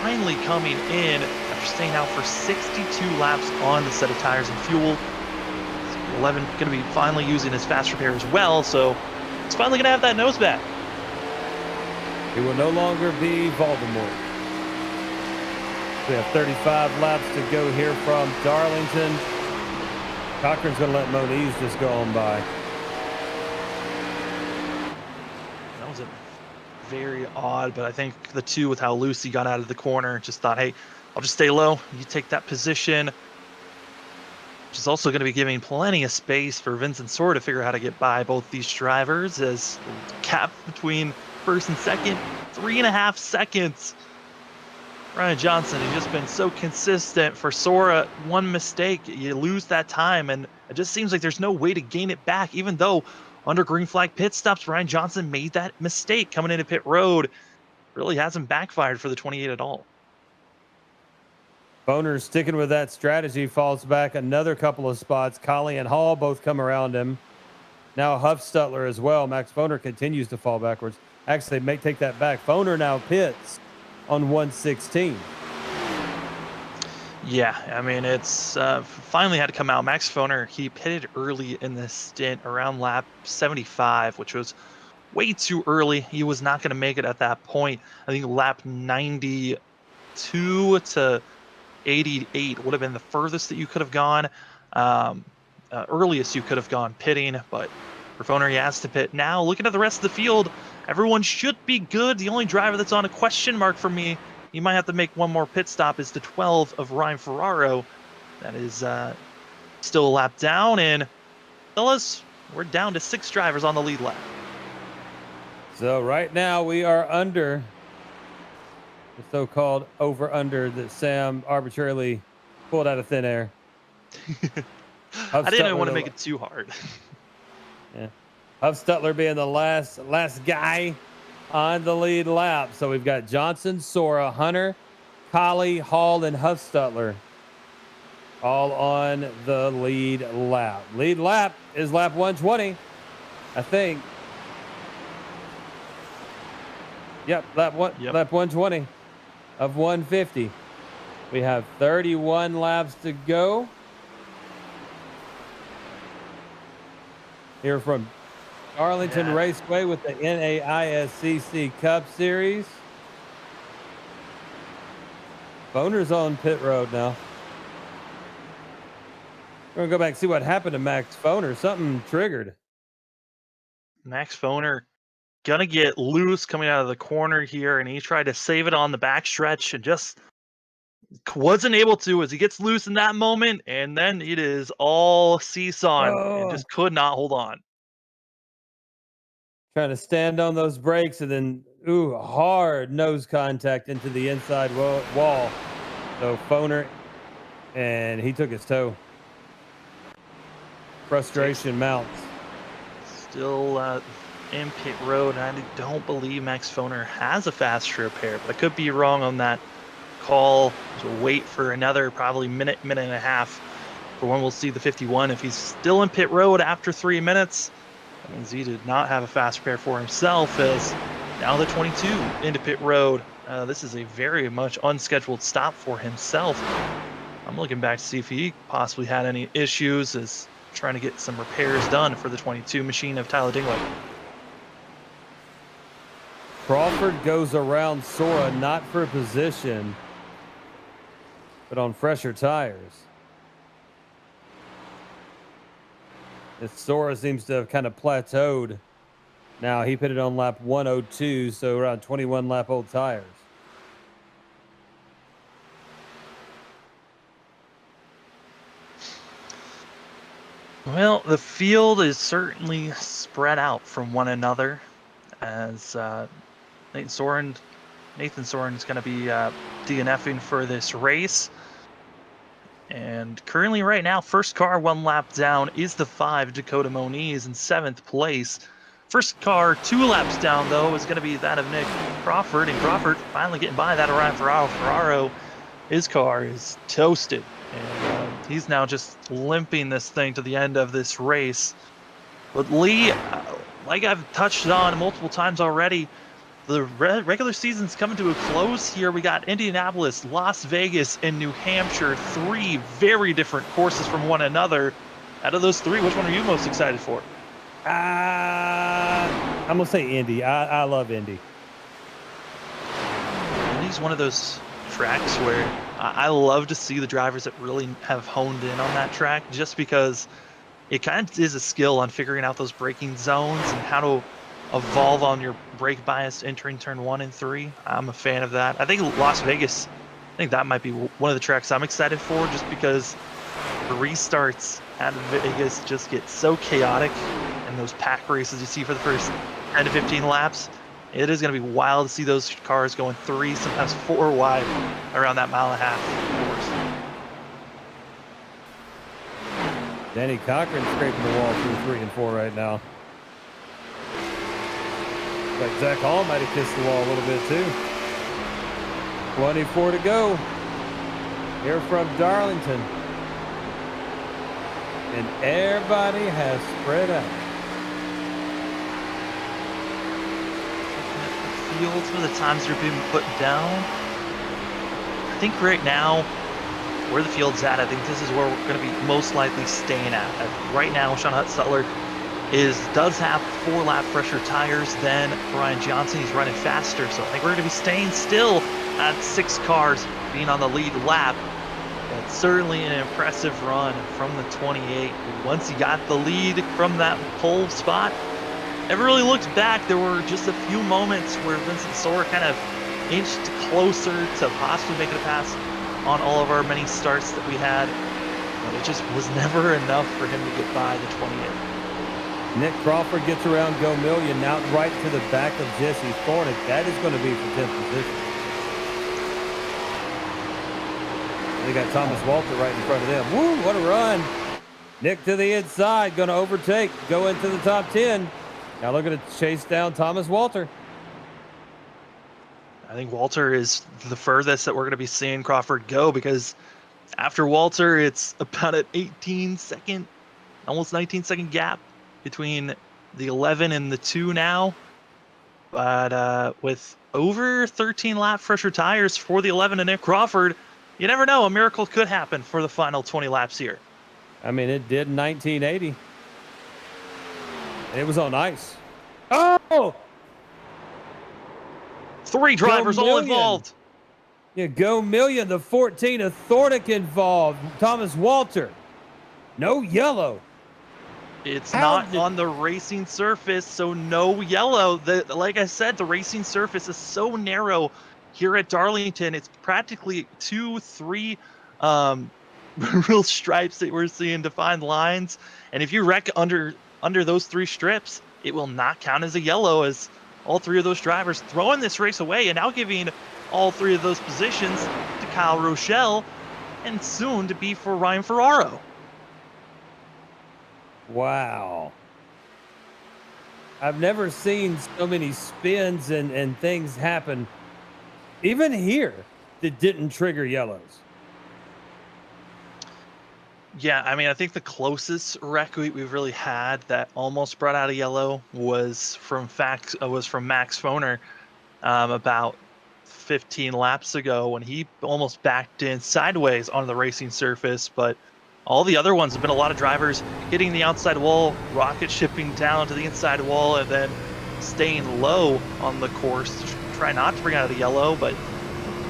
finally coming in after staying out for 62 laps on the set of tires and fuel. 11 going to be finally using his fast repair as well, so it's finally going to have that nose back. He will no longer be Voldemort. We have 35 laps to go here from Darlington. Cochran's going to let Moniz just go on by. That was very odd, but I think the 2 with how Lucy got out of the corner just thought, hey, I'll just stay low. You take that position. Which is also going to be giving plenty of space for Vincent Sora to figure out how to get by both these drivers, as the gap between first and second, 3.5 seconds. Ryan Johnson has just been so consistent. For Sora, one mistake, you lose that time, and it just seems like there's no way to gain it back, even though under green flag pit stops, Ryan Johnson made that mistake coming into pit road. Really hasn't backfired for the 28 at all. Foner sticking with that strategy, falls back another couple of spots. Colley and Hall both come around him. Now Huffstutler as well. Max Foner continues to fall backwards. Actually, they may take that back. Foner now pits on 116. Yeah, I mean, it's finally had to come out. Max Foner, he pitted early in this stint around lap 75, which was way too early. He was not going to make it at that point. I think lap 92 to 88 would have been the furthest that you could have gone, earliest you could have gone pitting, but for Foner, he has to pit. Now, looking at the rest of the field, everyone should be good. The only driver that's on a question mark for me, he might have to make one more pit stop, is the 12 of Ryan Ferraro. That is still a lap down, and fellas, we're down to 6 drivers on the lead lap. So right now we are under the so-called over-under that Sam arbitrarily pulled out of thin air. I didn't want to make it too hard. Yeah. Huffstutler being the last guy on the lead lap. So we've got Johnson, Sora, Hunter, Colley, Hall, and Huffstutler all on the lead lap. Lead lap is lap 120, I think. Yep, lap 120 of 150. We have 31 laps to go. Here from Darlington Raceway with the NAISCC Cup Series. Foner's on pit road now. We're going to go back and see what happened to Max Foner. Something triggered. Max Foner gonna get loose coming out of the corner here, and he tried to save it on the backstretch and just wasn't able to as he gets loose in that moment, and then it is all seesawing and just could not hold on. Trying to stand on those brakes and then, hard nose contact into the inside wall. So Foner, and he took his toe. Frustration mounts. Still in pit road, and I don't believe Max Foner has a fast repair, but I could be wrong on that call. So wait for another probably minute and a half for when we'll see the 51. If he's still in pit road after 3 minutes, that means he did not have a fast repair for himself, as now the 22 into pit road. This is a very much unscheduled stop for himself. I'm looking back to see if he possibly had any issues, as trying to get some repairs done for the 22 machine of Tyler Dingler. Crawford goes around Sora, not for position, but on fresher tires. Sora seems to have kind of plateaued. Now he pitted on lap 102, so around 21 lap old tires. Well, the field is certainly spread out from one another, as Nathan Soren is going to be DNFing for this race. And currently right now, first car 1 lap down is the 5 Dakota Moniz in 7th place. First car 2 laps down, though, is going to be that of Nick Crawford. And Crawford finally getting by that Ryan Ferraro. His car is toasted. And he's now just limping this thing to the end of this race. But Lee, like I've touched on multiple times already, the regular season's coming to a close here. We got Indianapolis, Las Vegas, and New Hampshire. 3 very different courses from one another. Out of those 3, which one are you most excited for? I'm going to say Indy. I love Indy. Indy's one of those tracks where I love to see the drivers that really have honed in on that track, just because it kind of is a skill on figuring out those braking zones and how to evolve on your brake bias entering turn 1 and 3. I'm a fan of that. I think Las Vegas, I think that might be one of the tracks I'm excited for, just because the restarts out of Vegas just get so chaotic, and those pack races you see for the first 10 to 15 laps, it is going to be wild to see those cars going 3, sometimes 4 wide around that 1.5 mile course. Danny Cochran scraping the wall through 3 and 4 right now. Like Zach Hall might have kissed the wall a little bit too. 24 to go. Here from Darlington. And everybody has spread out. Fields for the times they're being put down. I think right now, where the field's at, I think this is where we're going to be most likely staying at. Right now, Sean Hutzler does have 4 lap fresher tires than Brian Johnson. He's running faster, so I think we're going to be staying still at 6 cars being on the lead lap. But certainly an impressive run from the 28. Once he got the lead from that pole spot, never really looked back. There were just a few moments where Vincent Soar kind of inched closer to possibly making a pass on all of our many starts that we had, but it just was never enough for him to get by the 28. Nick Crawford gets around Go Million, now right to the back of Jesse Thornick. That is going to be for 10th position. They got Thomas Walter right in front of them. Woo, what a run. Nick to the inside, going to overtake, go into the top 10. Now looking to chase down Thomas Walter. I think Walter is the furthest that we're going to be seeing Crawford go, because after Walter, it's about an 18-second, almost 19-second gap between the 11 and the 2 now. But with over 13 lap fresher tires for the 11 and Nick Crawford, you never know. A miracle could happen for the final 20 laps here. I mean, it did in 1980. And it was on ice. Oh! 3 drivers all involved. Yeah, Go Million, the 14 of Thornick involved. Thomas Walter. No yellow. It's not on the racing surface, so no yellow. Like I said, the racing surface is so narrow here at Darlington. It's practically 2-3 real stripes that we're seeing, defined lines. And if you wreck under those 3 strips, it will not count as a yellow, as all 3 of those drivers throwing this race away and now giving all 3 of those positions to Kyle Rochelle and soon to be for Ryan Ferraro. Wow. I've never seen so many spins and things happen, even here, that didn't trigger yellows. Yeah, I mean, I think the closest wreck we've really had that almost brought out a yellow was from Max Foner about 15 laps ago, when he almost backed in sideways on the racing surface. But all the other ones have been a lot of drivers hitting the outside wall, rocket shipping down to the inside wall, and then staying low on the course to try not to bring out a yellow. But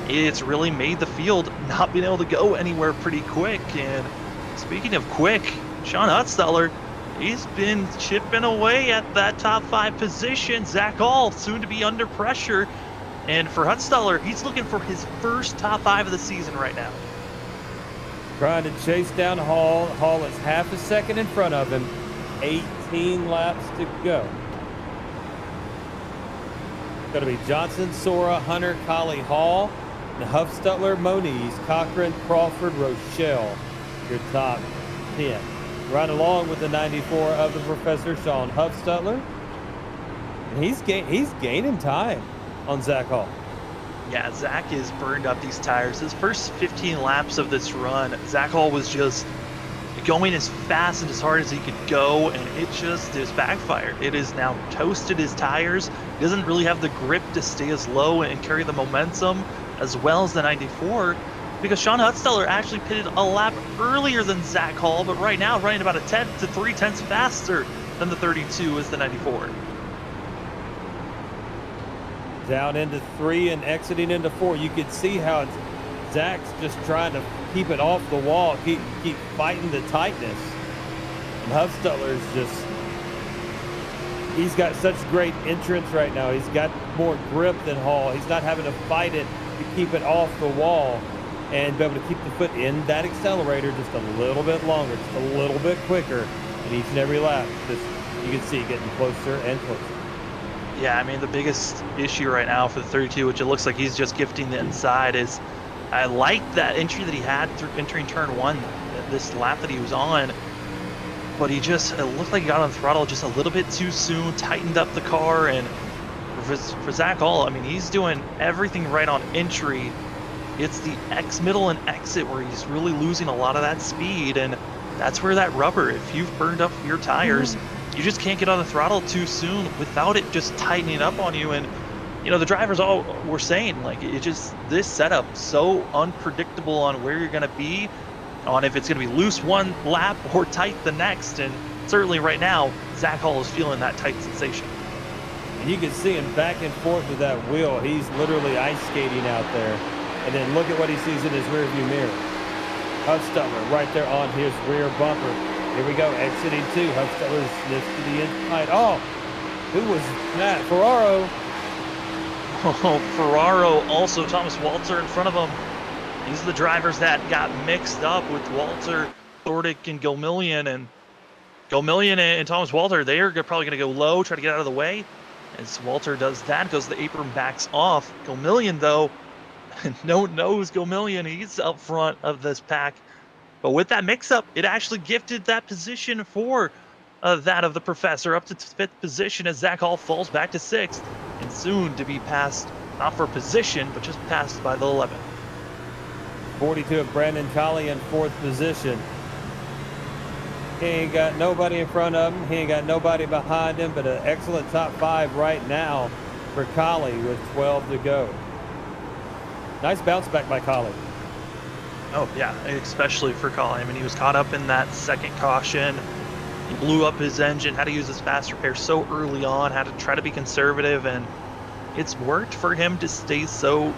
it's really made the field not being able to go anywhere pretty quick. And speaking of quick, Sean Hutzteller, he's been chipping away at that top 5 position. Zach Hall soon to be under pressure. And for Hutzteller, he's looking for his first top 5 of the season right now. Trying to chase down Hall. Hall is half a second in front of him. 18 laps to go. It's going to be Johnson, Sora, Hunter, Collie, Hall, and Huffstutler, Moniz, Cochran, Crawford, Rochelle. Your top 10. Right along with the 94 of the Professor, Sean Huffstutler. And he's gaining time on Zach Hall. Yeah, Zach has burned up these tires. His first 15 laps of this run, Zach Hall was just going as fast and as hard as he could go, and it just is backfired. It has now toasted his tires. He doesn't really have the grip to stay as low and carry the momentum as well as the 94, because Sean Hutzteller actually pitted a lap earlier than Zach Hall, but right now running about a 10 to 3 tenths faster than the 32 is the 94. Down into 3 and exiting into 4. You can see how Zach's just trying to keep it off the wall, keep fighting the tightness. And Huffstutler's just, he's got such great entrance right now. He's got more grip than Hall. He's not having to fight it to keep it off the wall and be able to keep the foot in that accelerator just a little bit longer, just a little bit quicker in each and every lap. Just, you can see getting closer and closer. Yeah, I mean, the biggest issue right now for the 32, which it looks like he's just gifting the inside, is I like that entry that he had through entering turn 1, this lap that he was on, but it looked like he got on the throttle just a little bit too soon, tightened up the car. And for Zach Hall, I mean, he's doing everything right on entry. It's the middle and exit where he's really losing a lot of that speed, and that's where that rubber, if you've burned up your tires, you just can't get on the throttle too soon without it just tightening up on you. And you know, the drivers all were saying, like, this setup so unpredictable on where you're going to be, on if it's going to be loose one lap or tight the next. And certainly right now, Zach Hall is feeling that tight sensation. And you can see him back and forth with that wheel. He's literally ice skating out there. And then look at what he sees in his rearview mirror. Huffstutler right there on his rear bumper. Here we go, exiting 2. Huffstutler sniffs to the inside. Oh, who was that? Ferraro. Oh, Ferraro, also Thomas Walter in front of him. These are the drivers that got mixed up with Walter, Thordick, and Gilmillion. And Gilmillion and Thomas Walter, they are probably going to go low, try to get out of the way. As Walter does that, goes the apron, backs off. Gilmillion, though, no one knows Gilmillion. He's up front of this pack. But with that mix-up, it actually gifted that position for that of the Professor up to 5th position as Zach Hall falls back to 6th. And soon to be passed, not for position, but just passed by the 11th. 42 of Brandon Colley in 4th position. He ain't got nobody in front of him. He ain't got nobody behind him, but an excellent top 5 right now for Colley with 12 to go. Nice bounce back by Colley. Oh, yeah, especially for Colley. I mean, he was caught up in that second caution. He blew up his engine, had to use his fast repair so early on, had to try to be conservative, and it's worked for him to stay so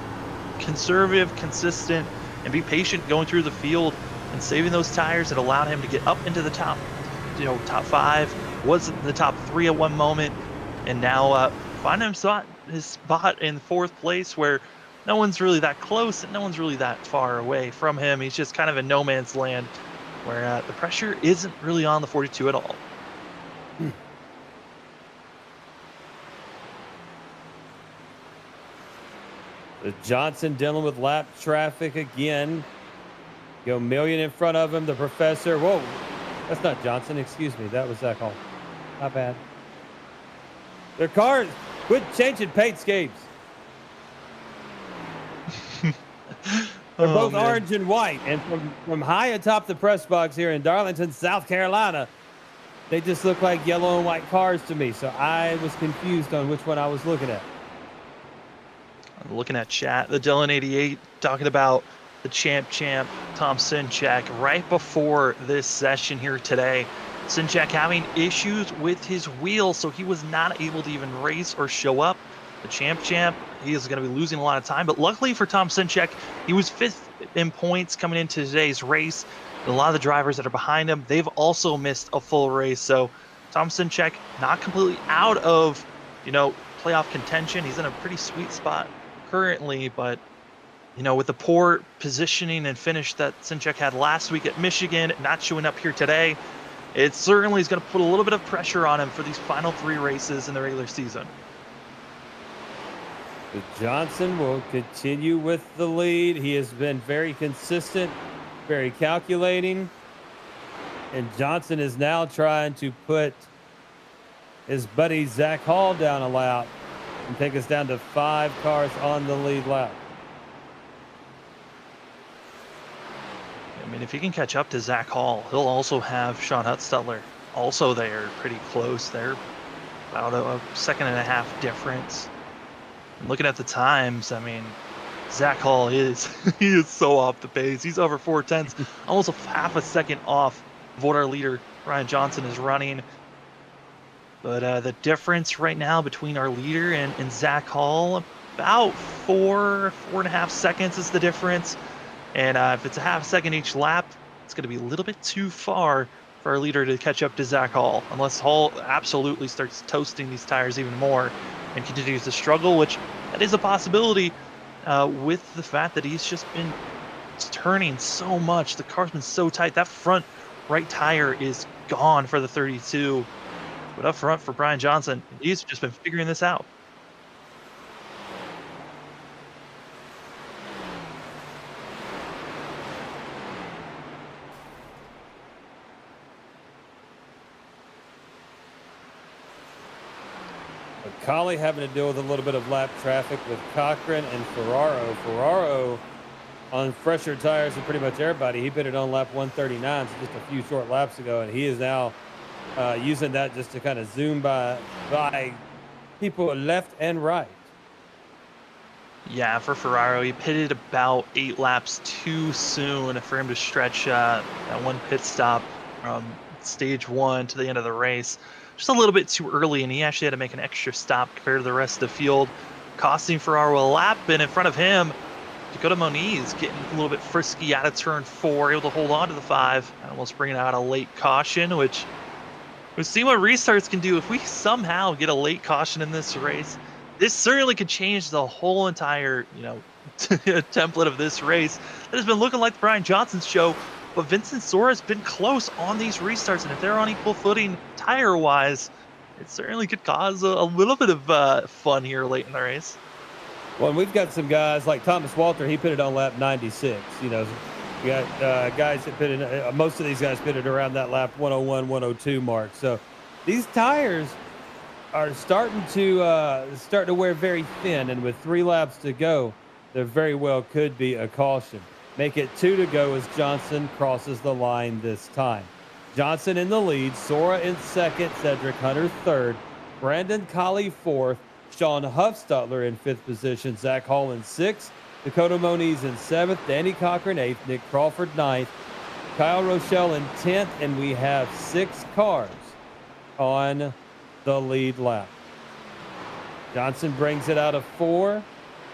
conservative, consistent, and be patient going through the field and saving those tires that allowed him to get up into the top, top 5, was in the top 3 at one moment, and now find his spot in 4th place where no one's really that close and no one's really that far away from him. He's just kind of in no man's land where the pressure isn't really on the 42 at all. Johnson dealing with lap traffic again. Gilmillion in front of him. The Professor. Whoa, that's not Johnson. Excuse me. That was Zach Hall. Not bad. Their cars. Quit changing paint schemes. They're both orange and white. And from high atop the press box here in Darlington, South Carolina, they just look like yellow and white cars to me. So I was confused on which one I was looking at. I'm looking at chat. The Dylan88 talking about the champ Tom Sinchak right before this session here today. Sinchak having issues with his wheel, so he was not able to even race or show up. The champ, he is going to be losing a lot of time, but luckily for Tom Sinchak, he was 5th in points coming into today's race. And a lot of the drivers that are behind him, they've also missed a full race. So Tom Sinchak not completely out of, playoff contention. He's in a pretty sweet spot currently, but with the poor positioning and finish that Sinchak had last week at Michigan, not showing up here today, it certainly is going to put a little bit of pressure on him for these final 3 races in the regular season. Johnson will continue with the lead. He has been very consistent, very calculating. And Johnson is now trying to put his buddy Zach Hall down a lap and take us down to 5 cars on the lead lap. I mean, if he can catch up to Zach Hall, he'll also have Sean Hutztutler also there, pretty close there, about a 1.5 second difference. And looking at the times, I mean, Zach Hall he is so off the pace. He's over 4/10, almost a 0.5 second off of what our leader Ryan Johnson is running. But the difference right now between our leader and Zach Hall, about 4.5 seconds is the difference. And if it's a 0.5 second each lap, it's going to be a little bit too far for our leader to catch up to Zach Hall, unless Hall absolutely starts toasting these tires even more and continues to struggle, which that is a possibility with the fact that he's just been turning so much. The car's been so tight. That front right tire is gone for the 32. But up front for Brian Johnson, he's just been figuring this out. Colley having to deal with a little bit of lap traffic with Cochran and Ferraro. Ferraro on fresher tires than pretty much everybody. He put it on lap 139, so just a few short laps ago, and he is now using that just to kind of zoom by people left and right. Yeah, for Ferraro, he pitted about 8 laps too soon for him to stretch that one pit stop stage 1 to the end of the race just a little bit too early, and he actually had to make an extra stop compared to the rest of the field, costing Ferraro a lap. And in front of him, Dakota Moniz getting a little bit frisky out of turn 4, able to hold on to the 5, almost bringing out a late caution, which we've seen what restarts can do. If we somehow get a late caution in this race, this certainly could change the whole entire, template of this race that has been looking like the Brian Johnson's show. But Vincent Sora's been close on these restarts, and if they're on equal footing tire-wise, it certainly could cause a little bit of fun here late in the race. Well, and we've got some guys like Thomas Walter. He pitted on lap 96. We got guys that pitted. Most of these guys pitted around that lap 101, 102 mark. So these tires are starting to wear very thin, and with 3 laps to go, there very well could be a caution. Make it 2 to go as Johnson crosses the line this time. Johnson in the lead, Sora in second, Cedric Hunter third, Brandon Colley fourth, Sean Huffstutler in 5th position, Zach Hall in 6th, Dakota Moniz in 7th, Danny Cochran 8th, Nick Crawford 9th, Kyle Rochelle in 10th, and we have 6 cars on the lead lap. Johnson brings it out of 4,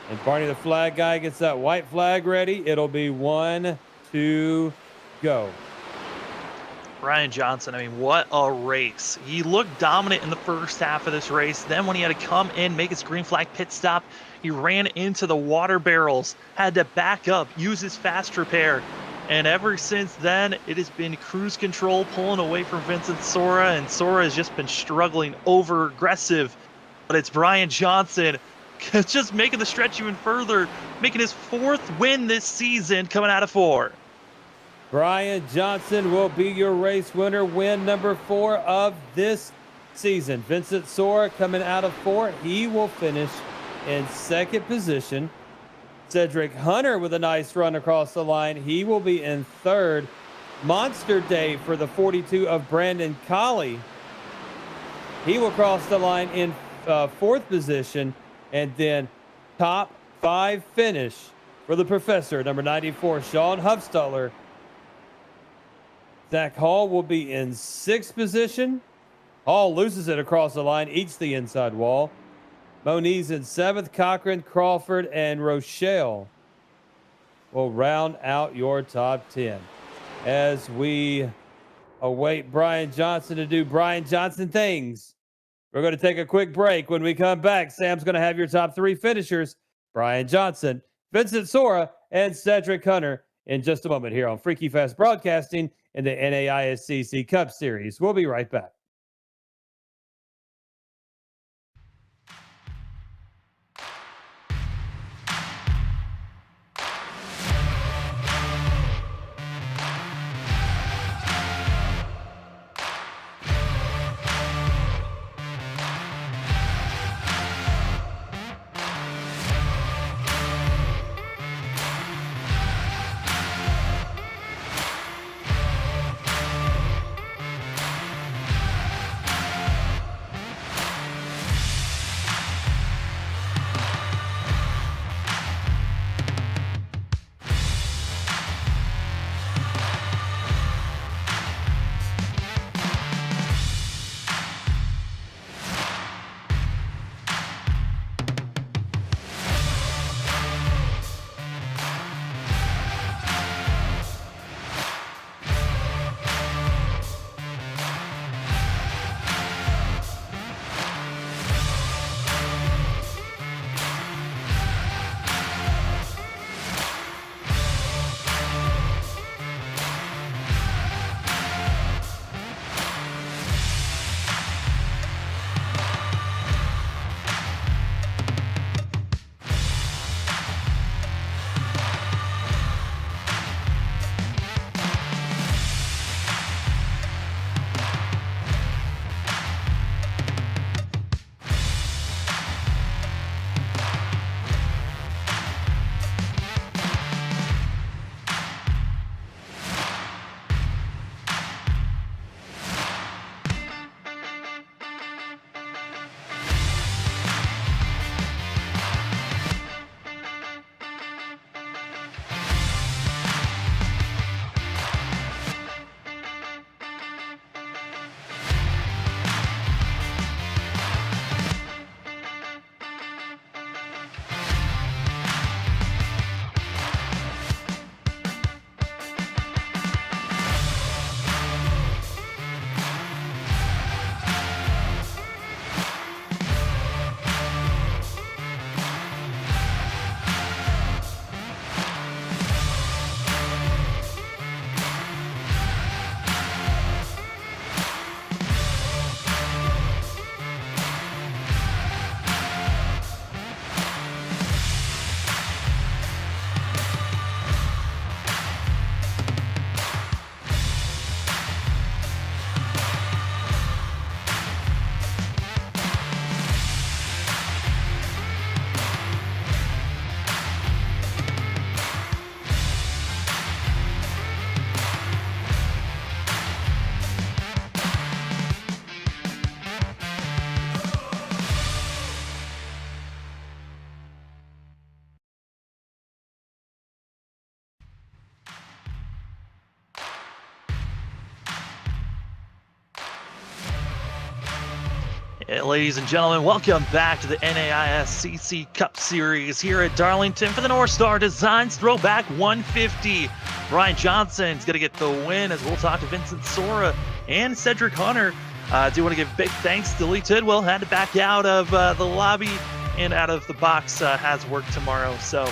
and Barney the flag guy gets that white flag ready. It'll be 1, 2, go. Brian Johnson, what a race. He looked dominant in the first half of this race. Then when he had to come in, make his green flag pit stop, he ran into the water barrels, had to back up, use his fast repair. And ever since then, it has been cruise control, pulling away from Vincent Sora, and Sora has just been struggling, over aggressive. But it's Brian Johnson just making the stretch even further, making his 4th win this season, coming out of 4. Brian Johnson will be your race winner, win number 4 of this season. Vincent Sora coming out of 4. He will finish in 2nd position. Cedric Hunter with a nice run across the line. He will be in 3rd. Monster day for the 42 of Brandon Colley. He will cross the line in 4th position. And then top 5 finish for the professor, number 94, Sean Huffstutler. Zach Hall will be in 6th position. Hall loses it across the line, eats the inside wall. Moniz in 7th, Cochran, Crawford, and Rochelle will round out your top 10. As we await Brian Johnson to do Brian Johnson things, we're going to take a quick break. When we come back, Sam's going to have your top 3 finishers, Brian Johnson, Vincent Sora, and Cedric Hunter, in just a moment here on Freaky Fast Broadcasting in the NAISCC Cup Series. We'll be right back. Yeah, ladies and gentlemen, welcome back to the NAISCC Cup Series here at Darlington for the North Star Designs Throwback 150. Brian Johnson's going to get the win, as we'll talk to Vincent Sora and Cedric Hunter. I do want to give big thanks to Lee Tidwell, had to back out of the lobby and out of the box, has work tomorrow. So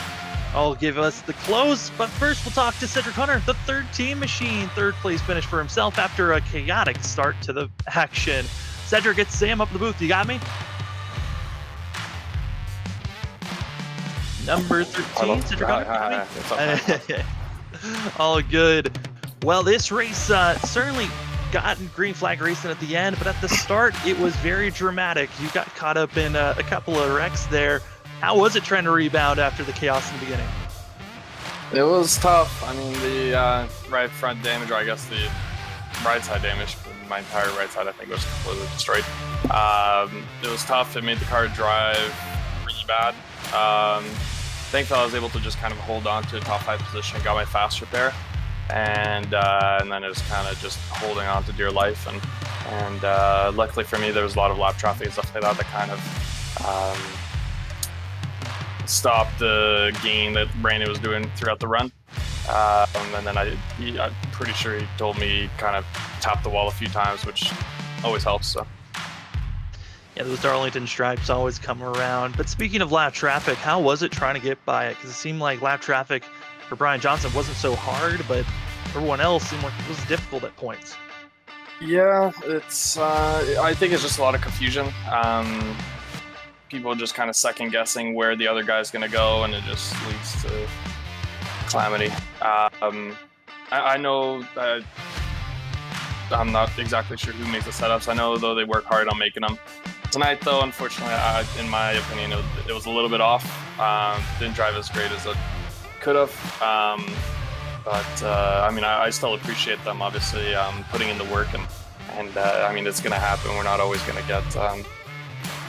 I'll give us the close, but first we'll talk to Cedric Hunter, the third team machine. Third place finish for himself after a chaotic start to the action. Cedric, it's Sam up in the booth. You got me? Number 13, Cedric Hunter. All good. Well, this race certainly got green flag racing at the end, but at the start, it was very dramatic. You got caught up in a couple of wrecks there. How was it trying to rebound after the chaos in the beginning? It was tough. I mean, the right front damage, or I guess the right side damage, my entire right side I think was completely destroyed. It was tough. It made the car drive really bad. Thankfully I was able to just kind of hold on to a top 5 position, got my fast repair, and then it was kind of just holding on to dear life. And luckily for me, there was a lot of lap traffic and stuff like that kind of stopped the gain that Brandon was doing throughout the run. And then I'm pretty sure he told me kind of tap the wall a few times, which always helps. So yeah, those Darlington stripes always come around. But speaking of lap traffic, how was it trying to get by it? Because it seemed like lap traffic for Brian Johnson wasn't so hard, but everyone else seemed like it was difficult at points. yeah, it's I think it's just a lot of confusion. People just kind of second guessing where the other guy's going to go, and it just leads to calamity. I know I'm not exactly sure who makes the setups. I know though they work hard on making them. Tonight though, unfortunately, in my opinion, it was a little bit off. Didn't drive as great as it could have. But I mean, I still appreciate them obviously putting in the work, and I mean, it's going to happen. We're not always going to get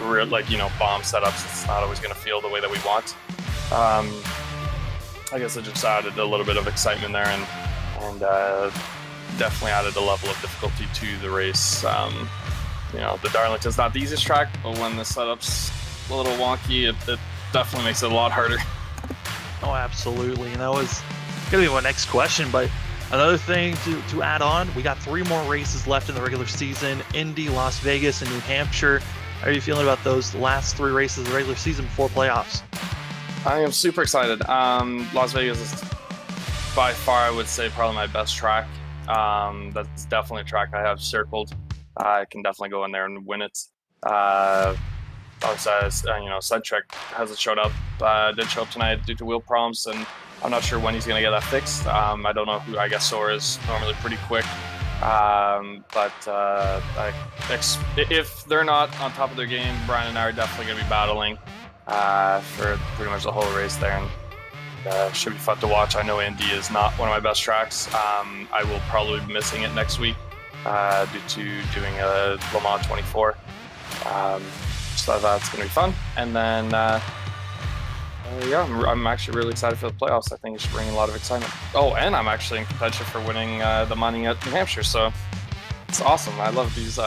real, like, you know, bomb setups. It's not always going to feel the way that we want. I guess it just added a little bit of excitement there, and definitely added a level of difficulty to the race. You know, the Darlington's not the easiest track, but when the setup's a little wonky, it definitely makes it a lot harder. Oh, absolutely. And that was going to be my next question, but another thing to add on, we got 3 more races left in the regular season: Indy, Las Vegas, and New Hampshire. How are you feeling about those last 3 races of the regular season before playoffs? I am super excited. Las Vegas is by far, I would say, probably my best track. That's definitely a track I have circled. I can definitely go in there and win it. Obviously, you know, Cedric hasn't showed up. Did show up tonight due to wheel problems, and I'm not sure when he's going to get that fixed. I don't know who. I guess Sora is normally pretty quick. But if they're not on top of their game, Brian and I are definitely going to be battling for pretty much the whole race there, and should be fun to watch. I know Indy is not one of my best tracks. I will probably be missing it next week due to doing a Le Mans 24. So that's going to be fun. And then yeah, I'm actually really excited for the playoffs. I think it should bring a lot of excitement. Oh, and I'm actually in contention for winning the money at New Hampshire, so it's awesome. I love these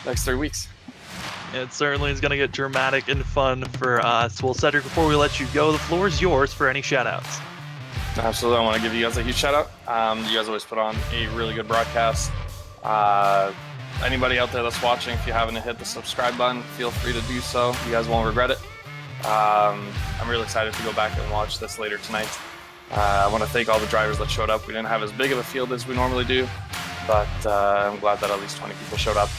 next 3 weeks. It certainly is going to get dramatic and fun for us. Well, Cedric, before we let you go, the floor is yours for any shout-outs. Absolutely. I want to give you guys a huge shout-out. You guys always put on a really good broadcast. Anybody out there that's watching, if you haven't hit the subscribe button, feel free to do so. You guys won't regret it. I'm really excited to go back and watch this later tonight. I want to thank all the drivers that showed up. We didn't have as big of a field as we normally do, but I'm glad that at least 20 people showed up.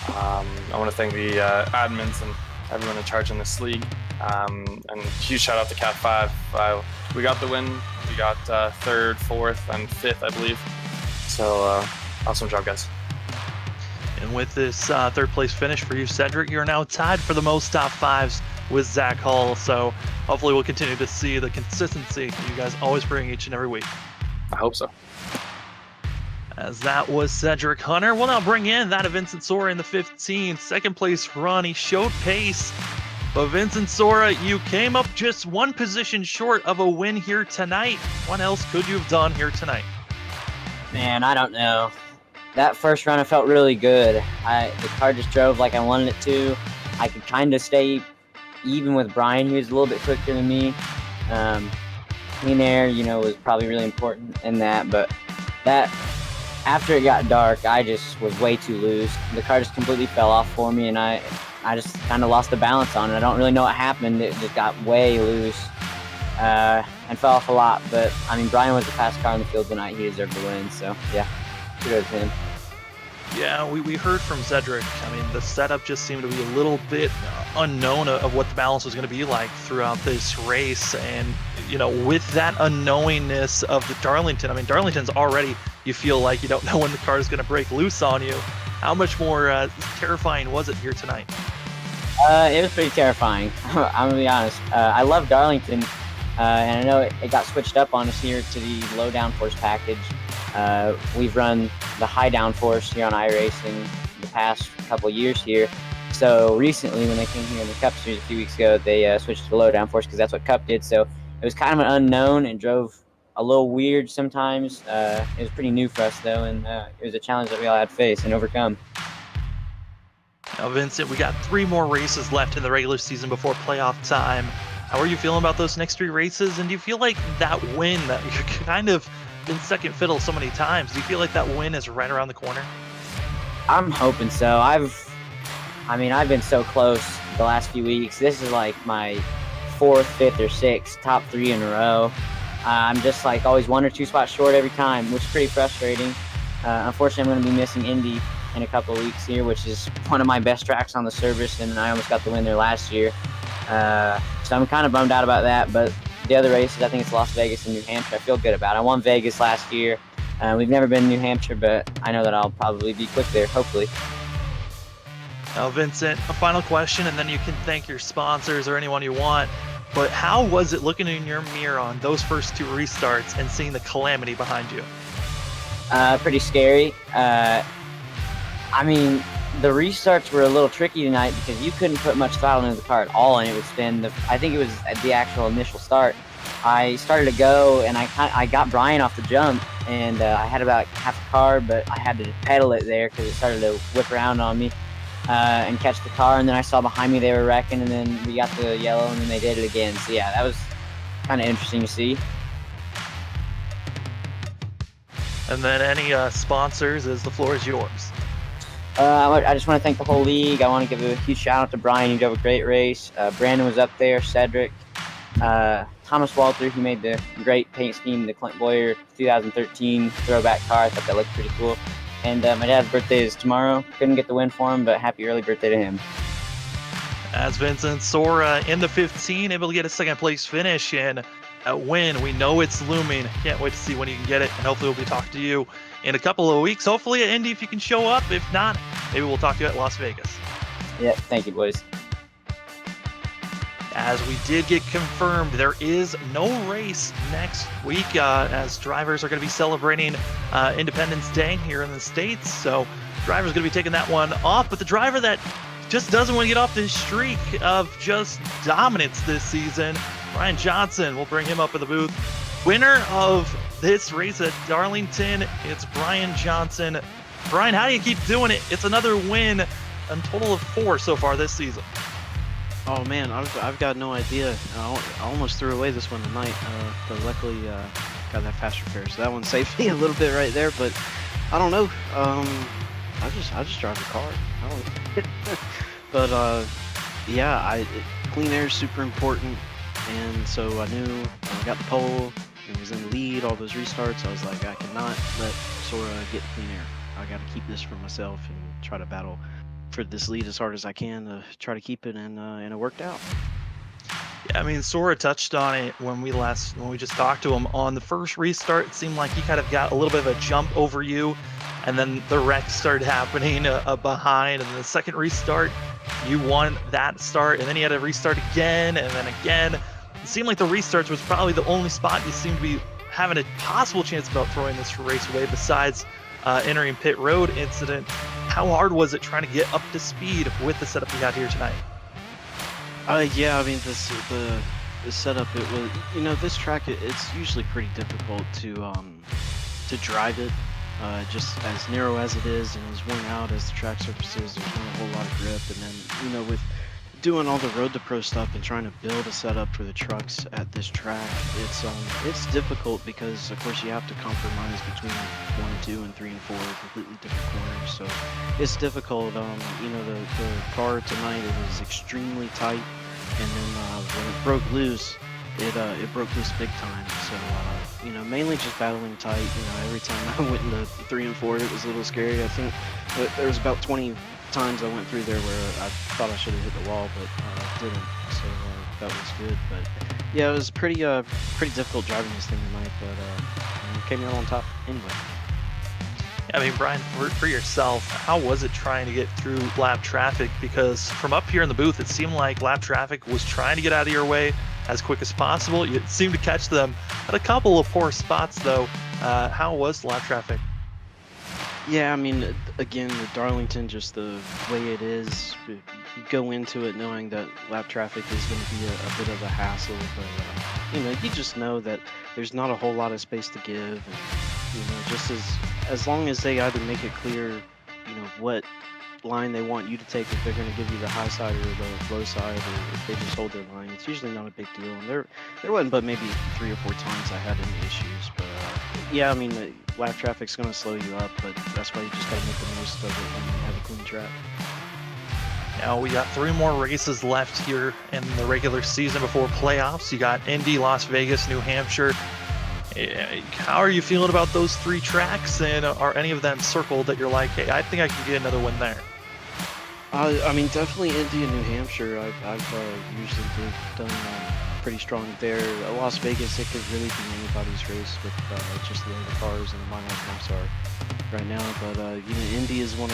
I want to thank the admins and everyone in charge in this league. And huge shout out to Cat 5. We got the win. We got 3rd, 4th, and 5th, I believe. So awesome job, guys. And with this 3rd place finish for you, Cedric, you're now tied for the most top 5s with Zach Hall. So hopefully we'll continue to see the consistency you guys always bring each and every week. I hope so. As that was Cedric Hunter. We'll now bring in that of Vincent Sora in the 15th. 2nd place run. He showed pace. But Vincent Sora, you came up just 1 position short of a win here tonight. What else could you have done here tonight? Man, I don't know. that first run, I felt really good. The car just drove like I wanted it to. I could kind of stay even with Brian. He was a little bit quicker than me. Clean air, was probably really important in that. But that after it got dark, I just was way too loose. The car just completely fell off for me, and I just kind of lost the balance on it. I don't really know what happened. It just got way loose and fell off a lot. But, I mean, Brian was the fastest car in the field tonight. He deserved the win. So, yeah, kudos to him. Yeah, we heard from Cedric. I mean, the setup just seemed to be a little bit unknown of what the balance was going to be like throughout this race. And, with that unknowingness of the Darlington, I mean, Darlington's already, you feel like you don't know when the car is going to break loose on you. How much more terrifying was it here tonight? It was pretty terrifying. I'm going to be honest. I love Darlington, and I know it got switched up on us here to the low downforce package. We've run the high downforce here on iRacing the past couple years here. So recently, when they came here in the Cup Series a few weeks ago, they switched to the low downforce because that's what Cup did. So it was kind of an unknown and drove a little weird sometimes. It was pretty new for us, though, and it was a challenge that we all had to face and overcome. Now, Vincent, we got 3 more races left in the regular season before playoff time. How are you feeling about those next 3 races? And do you feel like that win that you're kind of been second fiddle so many times, do you feel like that win is right around the corner? I'm hoping so. I've been so close the last few weeks. This is like my 4th, 5th, or 6th top 3 in a row. I'm just like always 1 or 2 spots short every time, which is pretty frustrating. Unfortunately, I'm going to be missing Indy in a couple of weeks here, which is one of my best tracks on the service, and I almost got the win there last year. So I'm kind of bummed out about that, but the other races, I think it's Las Vegas and New Hampshire, I feel good about. I won Vegas last year. We've never been to New Hampshire, but I know that I'll probably be quick there, hopefully. Now, Vincent, a final question, and then you can thank your sponsors or anyone you want. But how was it looking in your mirror on those first 2 restarts and seeing the calamity behind you? Pretty scary. I mean, the restarts were a little tricky tonight because you couldn't put much throttle into the car at all, and it would spin. I think it was at the actual initial start. I started to go, and I got Brian off the jump, and I had about half a car, but I had to pedal it there because it started to whip around on me and catch the car. And then I saw behind me they were wrecking, and then we got the yellow, and then they did it again. So yeah, that was kind of interesting to see. And then any sponsors, as the floor is yours. I just want to thank the whole league. I want to give a huge shout out to Brian. He drove a great race. Brandon was up there. Cedric. Thomas Walter, who made the great paint scheme, the Clint Boyer 2013 Throwback car. I thought that looked pretty cool. And my dad's birthday is tomorrow. Couldn't get the win for him, but happy early birthday to him. As Vincent Sora in the 15, able to get a second place finish and a win. We know it's looming. Can't wait to see when you can get it. And hopefully we'll be talking to you in a couple of weeks. Hopefully at Indy if you can show up. If not, maybe we'll talk to you at Las Vegas. Yeah, thank you, boys. As we did get confirmed, there is no race next week as drivers are going to be celebrating Independence Day here in the States. So drivers going to be taking that one off. But the driver that just doesn't want to get off this streak of just dominance this season, Brian Johnson, we'll bring him up in the booth. Winner of this race at Darlington, it's Brian Johnson. Brian, how do you keep doing it? It's another win, a total of 4 so far this season. Oh man, I've got no idea. I almost threw away this one tonight, but luckily got that fast repair, so that one saved me a little bit right there. But I don't know. I just drive the car. I don't. But yeah, clean air is super important, and so I knew I got the pole and was in the lead. All those restarts, I was like, I cannot let Sora get clean air. I got to keep this for myself and try to battle for this lead as hard as I can to try to keep it, and it worked out. Yeah, I mean, Sora touched on it when we just talked to him on the first restart. It seemed like he kind of got a little bit of a jump over you, and then the wreck started happening behind, and then the second restart, you won that start, and then you had to restart again, and then again. It seemed like the restarts was probably the only spot you seemed to be having a possible chance about throwing this race away besides entering pit road incident. How hard was it trying to get up to speed with the setup we got here tonight? Yeah, I mean, the setup, it was, this track, it's usually pretty difficult to drive it. Just as narrow as it is and as worn out as the track surface is, there's not a whole lot of grip. And then, with doing all the road to pro stuff and trying to build a setup for the trucks at this track, it's difficult because of course you have to compromise between 1 and 2 and 3 and 4 completely different corners. So it's difficult. The car tonight, it was extremely tight, and then when it broke loose, it broke loose big time. So mainly just battling tight. Every time I went into 3 and 4, it was a little scary. I think there was about 20 times I went through there where I thought I should have hit the wall, but didn't. So that was good. But yeah, it was pretty difficult driving this thing tonight, but came out on top anyway. I mean, Brian, for yourself, how was it trying to get through lap traffic? Because from up here in the booth, it seemed like lap traffic was trying to get out of your way as quick as possible. You seemed to catch them at a couple of poor spots, though. How was lap traffic? Yeah, I mean, again, the Darlington, just the way it is, you go into it knowing that lap traffic is going to be a bit of a hassle, but you just know that there's not a whole lot of space to give, and just as long as they either make it clear, what line they want you to take, if they're going to give you the high side or the low side, or if they just hold their line, it's usually not a big deal. And there wasn't but maybe 3 or 4 times I had any issues, but yeah, I mean, the lap traffic's going to slow you up, but that's why you just got to make the most of it when you have a clean track. Now we got 3 more races left here in the regular season before playoffs. You got Indy, Las Vegas, New Hampshire. How are you feeling about those 3 tracks, and are any of them circled that you're like, hey, I think I can get another win there? I mean, definitely Indy and New Hampshire. I've usually done pretty strong there. Las Vegas, it could really be anybody's race with just the way the cars and the mile and halves are right now. But Indy is one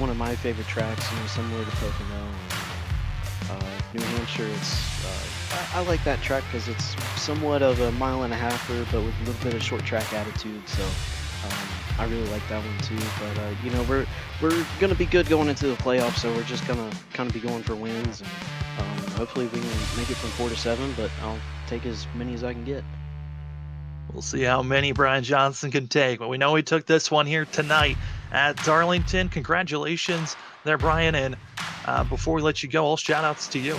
of my favorite tracks. Similar to Pocono. New Hampshire, I like that track because it's somewhat of a mile and a halfer, but with a little bit of short track attitude. So I really like that one too. But we're gonna be good going into the playoffs, so we're just gonna kind of be going for wins, and hopefully we can make it from 4 to 7. But I'll take as many as I can get. We'll see how many Brian Johnson can take, but we know he took this one here tonight at Darlington. Congratulations there, Brian, and before we let you go, all shout-outs to you.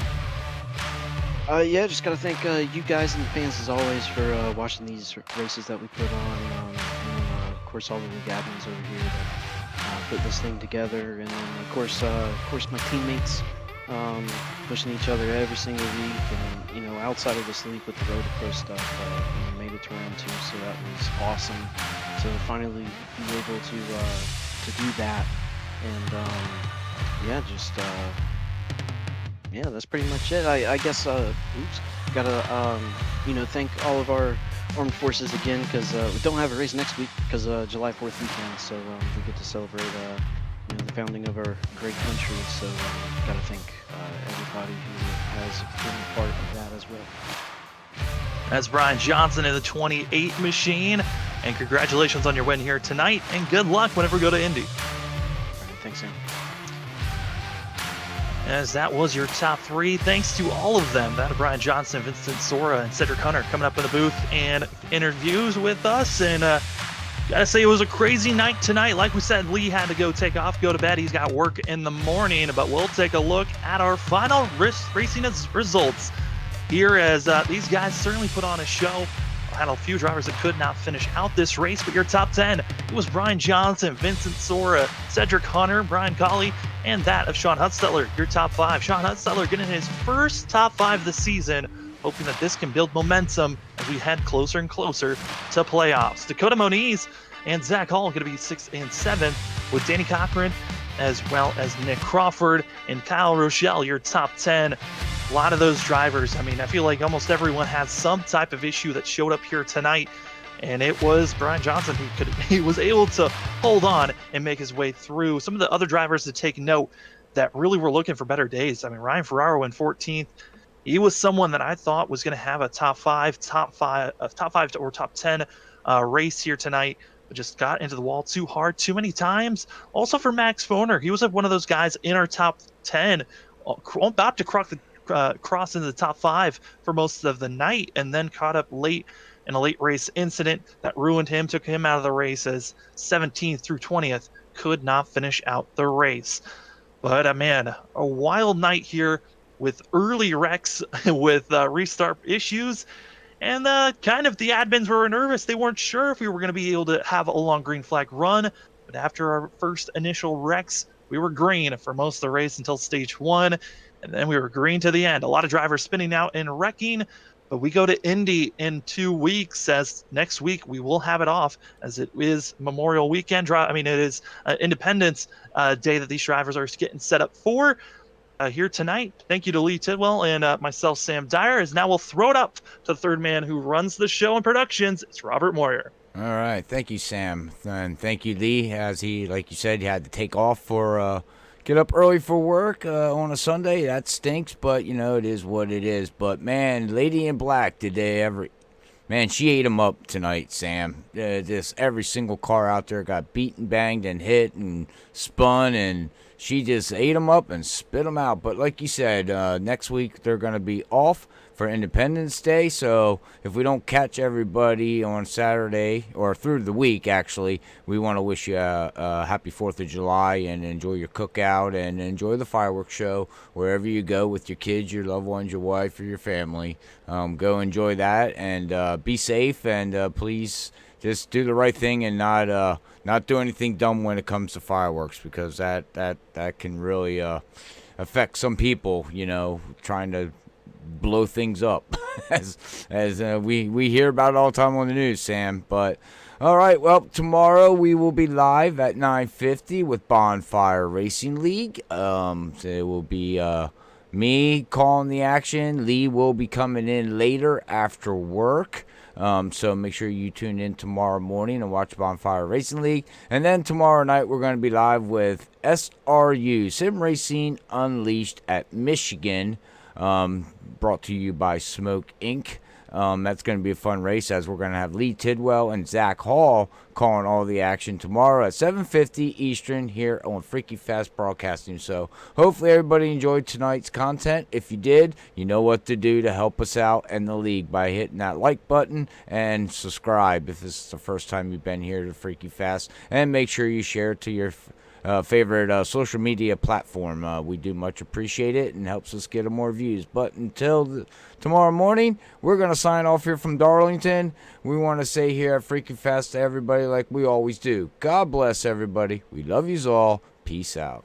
Yeah, just got to thank you guys and the fans as always for watching these races that we put on, and of course all the league admins over here that put this thing together, and then of course my teammates pushing each other every single week, and outside of this league with the road to pro stuff, made it to round 2, so that was awesome to finally be able to do that, and yeah, that's pretty much it. I guess gotta thank all of our armed forces again, because we don't have a race next week because July 4th weekend, so we get to celebrate the founding of our great country. So gotta thank everybody who has been a part of that as well. That's Brian Johnson in the 28 machine, and congratulations on your win here tonight, and good luck whenever we go to Indy. All right, thanks, Sam. As that was your top 3. Thanks to all of them. That Brian Johnson, Vincent Sora, and Cedric Hunter coming up in the booth and interviews with us. And gotta say, it was a crazy night tonight. Like we said, Lee had to go to bed. He's got work in the morning. But we'll take a look at our final racing results here, as these guys certainly put on a show. Had a few drivers that could not finish out this race, but your top 10, it was Brian Johnson, Vincent Sora, Cedric Hunter, Brian Colley, and that of Sean Hutzteller. Your top 5, Sean Hutzteller getting his first top 5 this season, hoping that this can build momentum as we head closer and closer to playoffs. Dakota Moniz and Zach Hall going to be 6th and 7th, with Danny Cochran as well as Nick Crawford and Kyle Rochelle, your top 10. A lot of those drivers, I mean, I feel like almost everyone had some type of issue that showed up here tonight, and it was Brian Johnson he was able to hold on and make his way through. Some of the other drivers to take note that really were looking for better days. I mean, Ryan Ferraro in 14th, he was someone that I thought was going to have a top 5 or top 10 race here tonight, but just got into the wall too hard, too many times. Also for Max Foner, he was one of those guys in our top 10, about to cross into the top 5 for most of the night, and then caught up late in a late race incident that ruined him, took him out of the race as 17th through 20th, could not finish out the race. But man, a wild night here with early wrecks, with restart issues, and kind of the admins were nervous. They weren't sure if we were going to be able to have a long green flag run. But after our first initial wrecks, we were green for most of the race until stage 1, and then we were green to the end. A lot of drivers spinning out and wrecking, but we go to Indy in 2 weeks, as next week we will have it off, as it is Memorial Weekend. It is Independence Day that these drivers are getting set up for. Here tonight. Thank you to Lee Tidwell and myself, Sam Dyer, as now we'll throw it up to the third man who runs the show and productions. It's Robert Moyer. All right. Thank you, Sam. And thank you, Lee, as he, like you said, he had to take off for get up early for work on a Sunday. That stinks, but, it is what it is. But, man, Lady in Black, did they ever... Man, she ate them up tonight, Sam. Just every single car out there got beaten, banged, and hit and spun, and she just ate them up and spit them out. But like you said, next week they're going to be off for Independence Day. So if we don't catch everybody on Saturday, or through the week, actually, we want to wish you a happy 4th of July and enjoy your cookout and enjoy the fireworks show wherever you go with your kids, your loved ones, your wife, or your family. Go enjoy that and be safe, and please just do the right thing and not do anything dumb when it comes to fireworks, because that can really affect some people, trying to blow things up as we hear about it all the time on the news, Sam. But all right, well, tomorrow we will be live at 9:50 with Bonfire Racing League. So it will be me calling the action. Lee will be coming in later after work. So make sure you tune in tomorrow morning and watch Bonfire Racing League. And then tomorrow night we're going to be live with SRU, Sim Racing Unleashed at Michigan, brought to you by Smoke Inc. That's going to be a fun race, as we're going to have Lee Tidwell and Zach Hall calling all the action tomorrow at 7:50 Eastern here on Freaky Fast Broadcasting. So hopefully everybody enjoyed tonight's content. If you did, you know what to do to help us out and the league by hitting that like button and subscribe if this is the first time you've been here to Freaky Fast. And make sure you share it to your favorite social media platform. We do much appreciate it and helps us get more views. But until tomorrow morning, we're going to sign off here from Darlington. We want to say here at Freaking Fast to everybody, like we always do, God bless everybody. We love yous all. Peace out.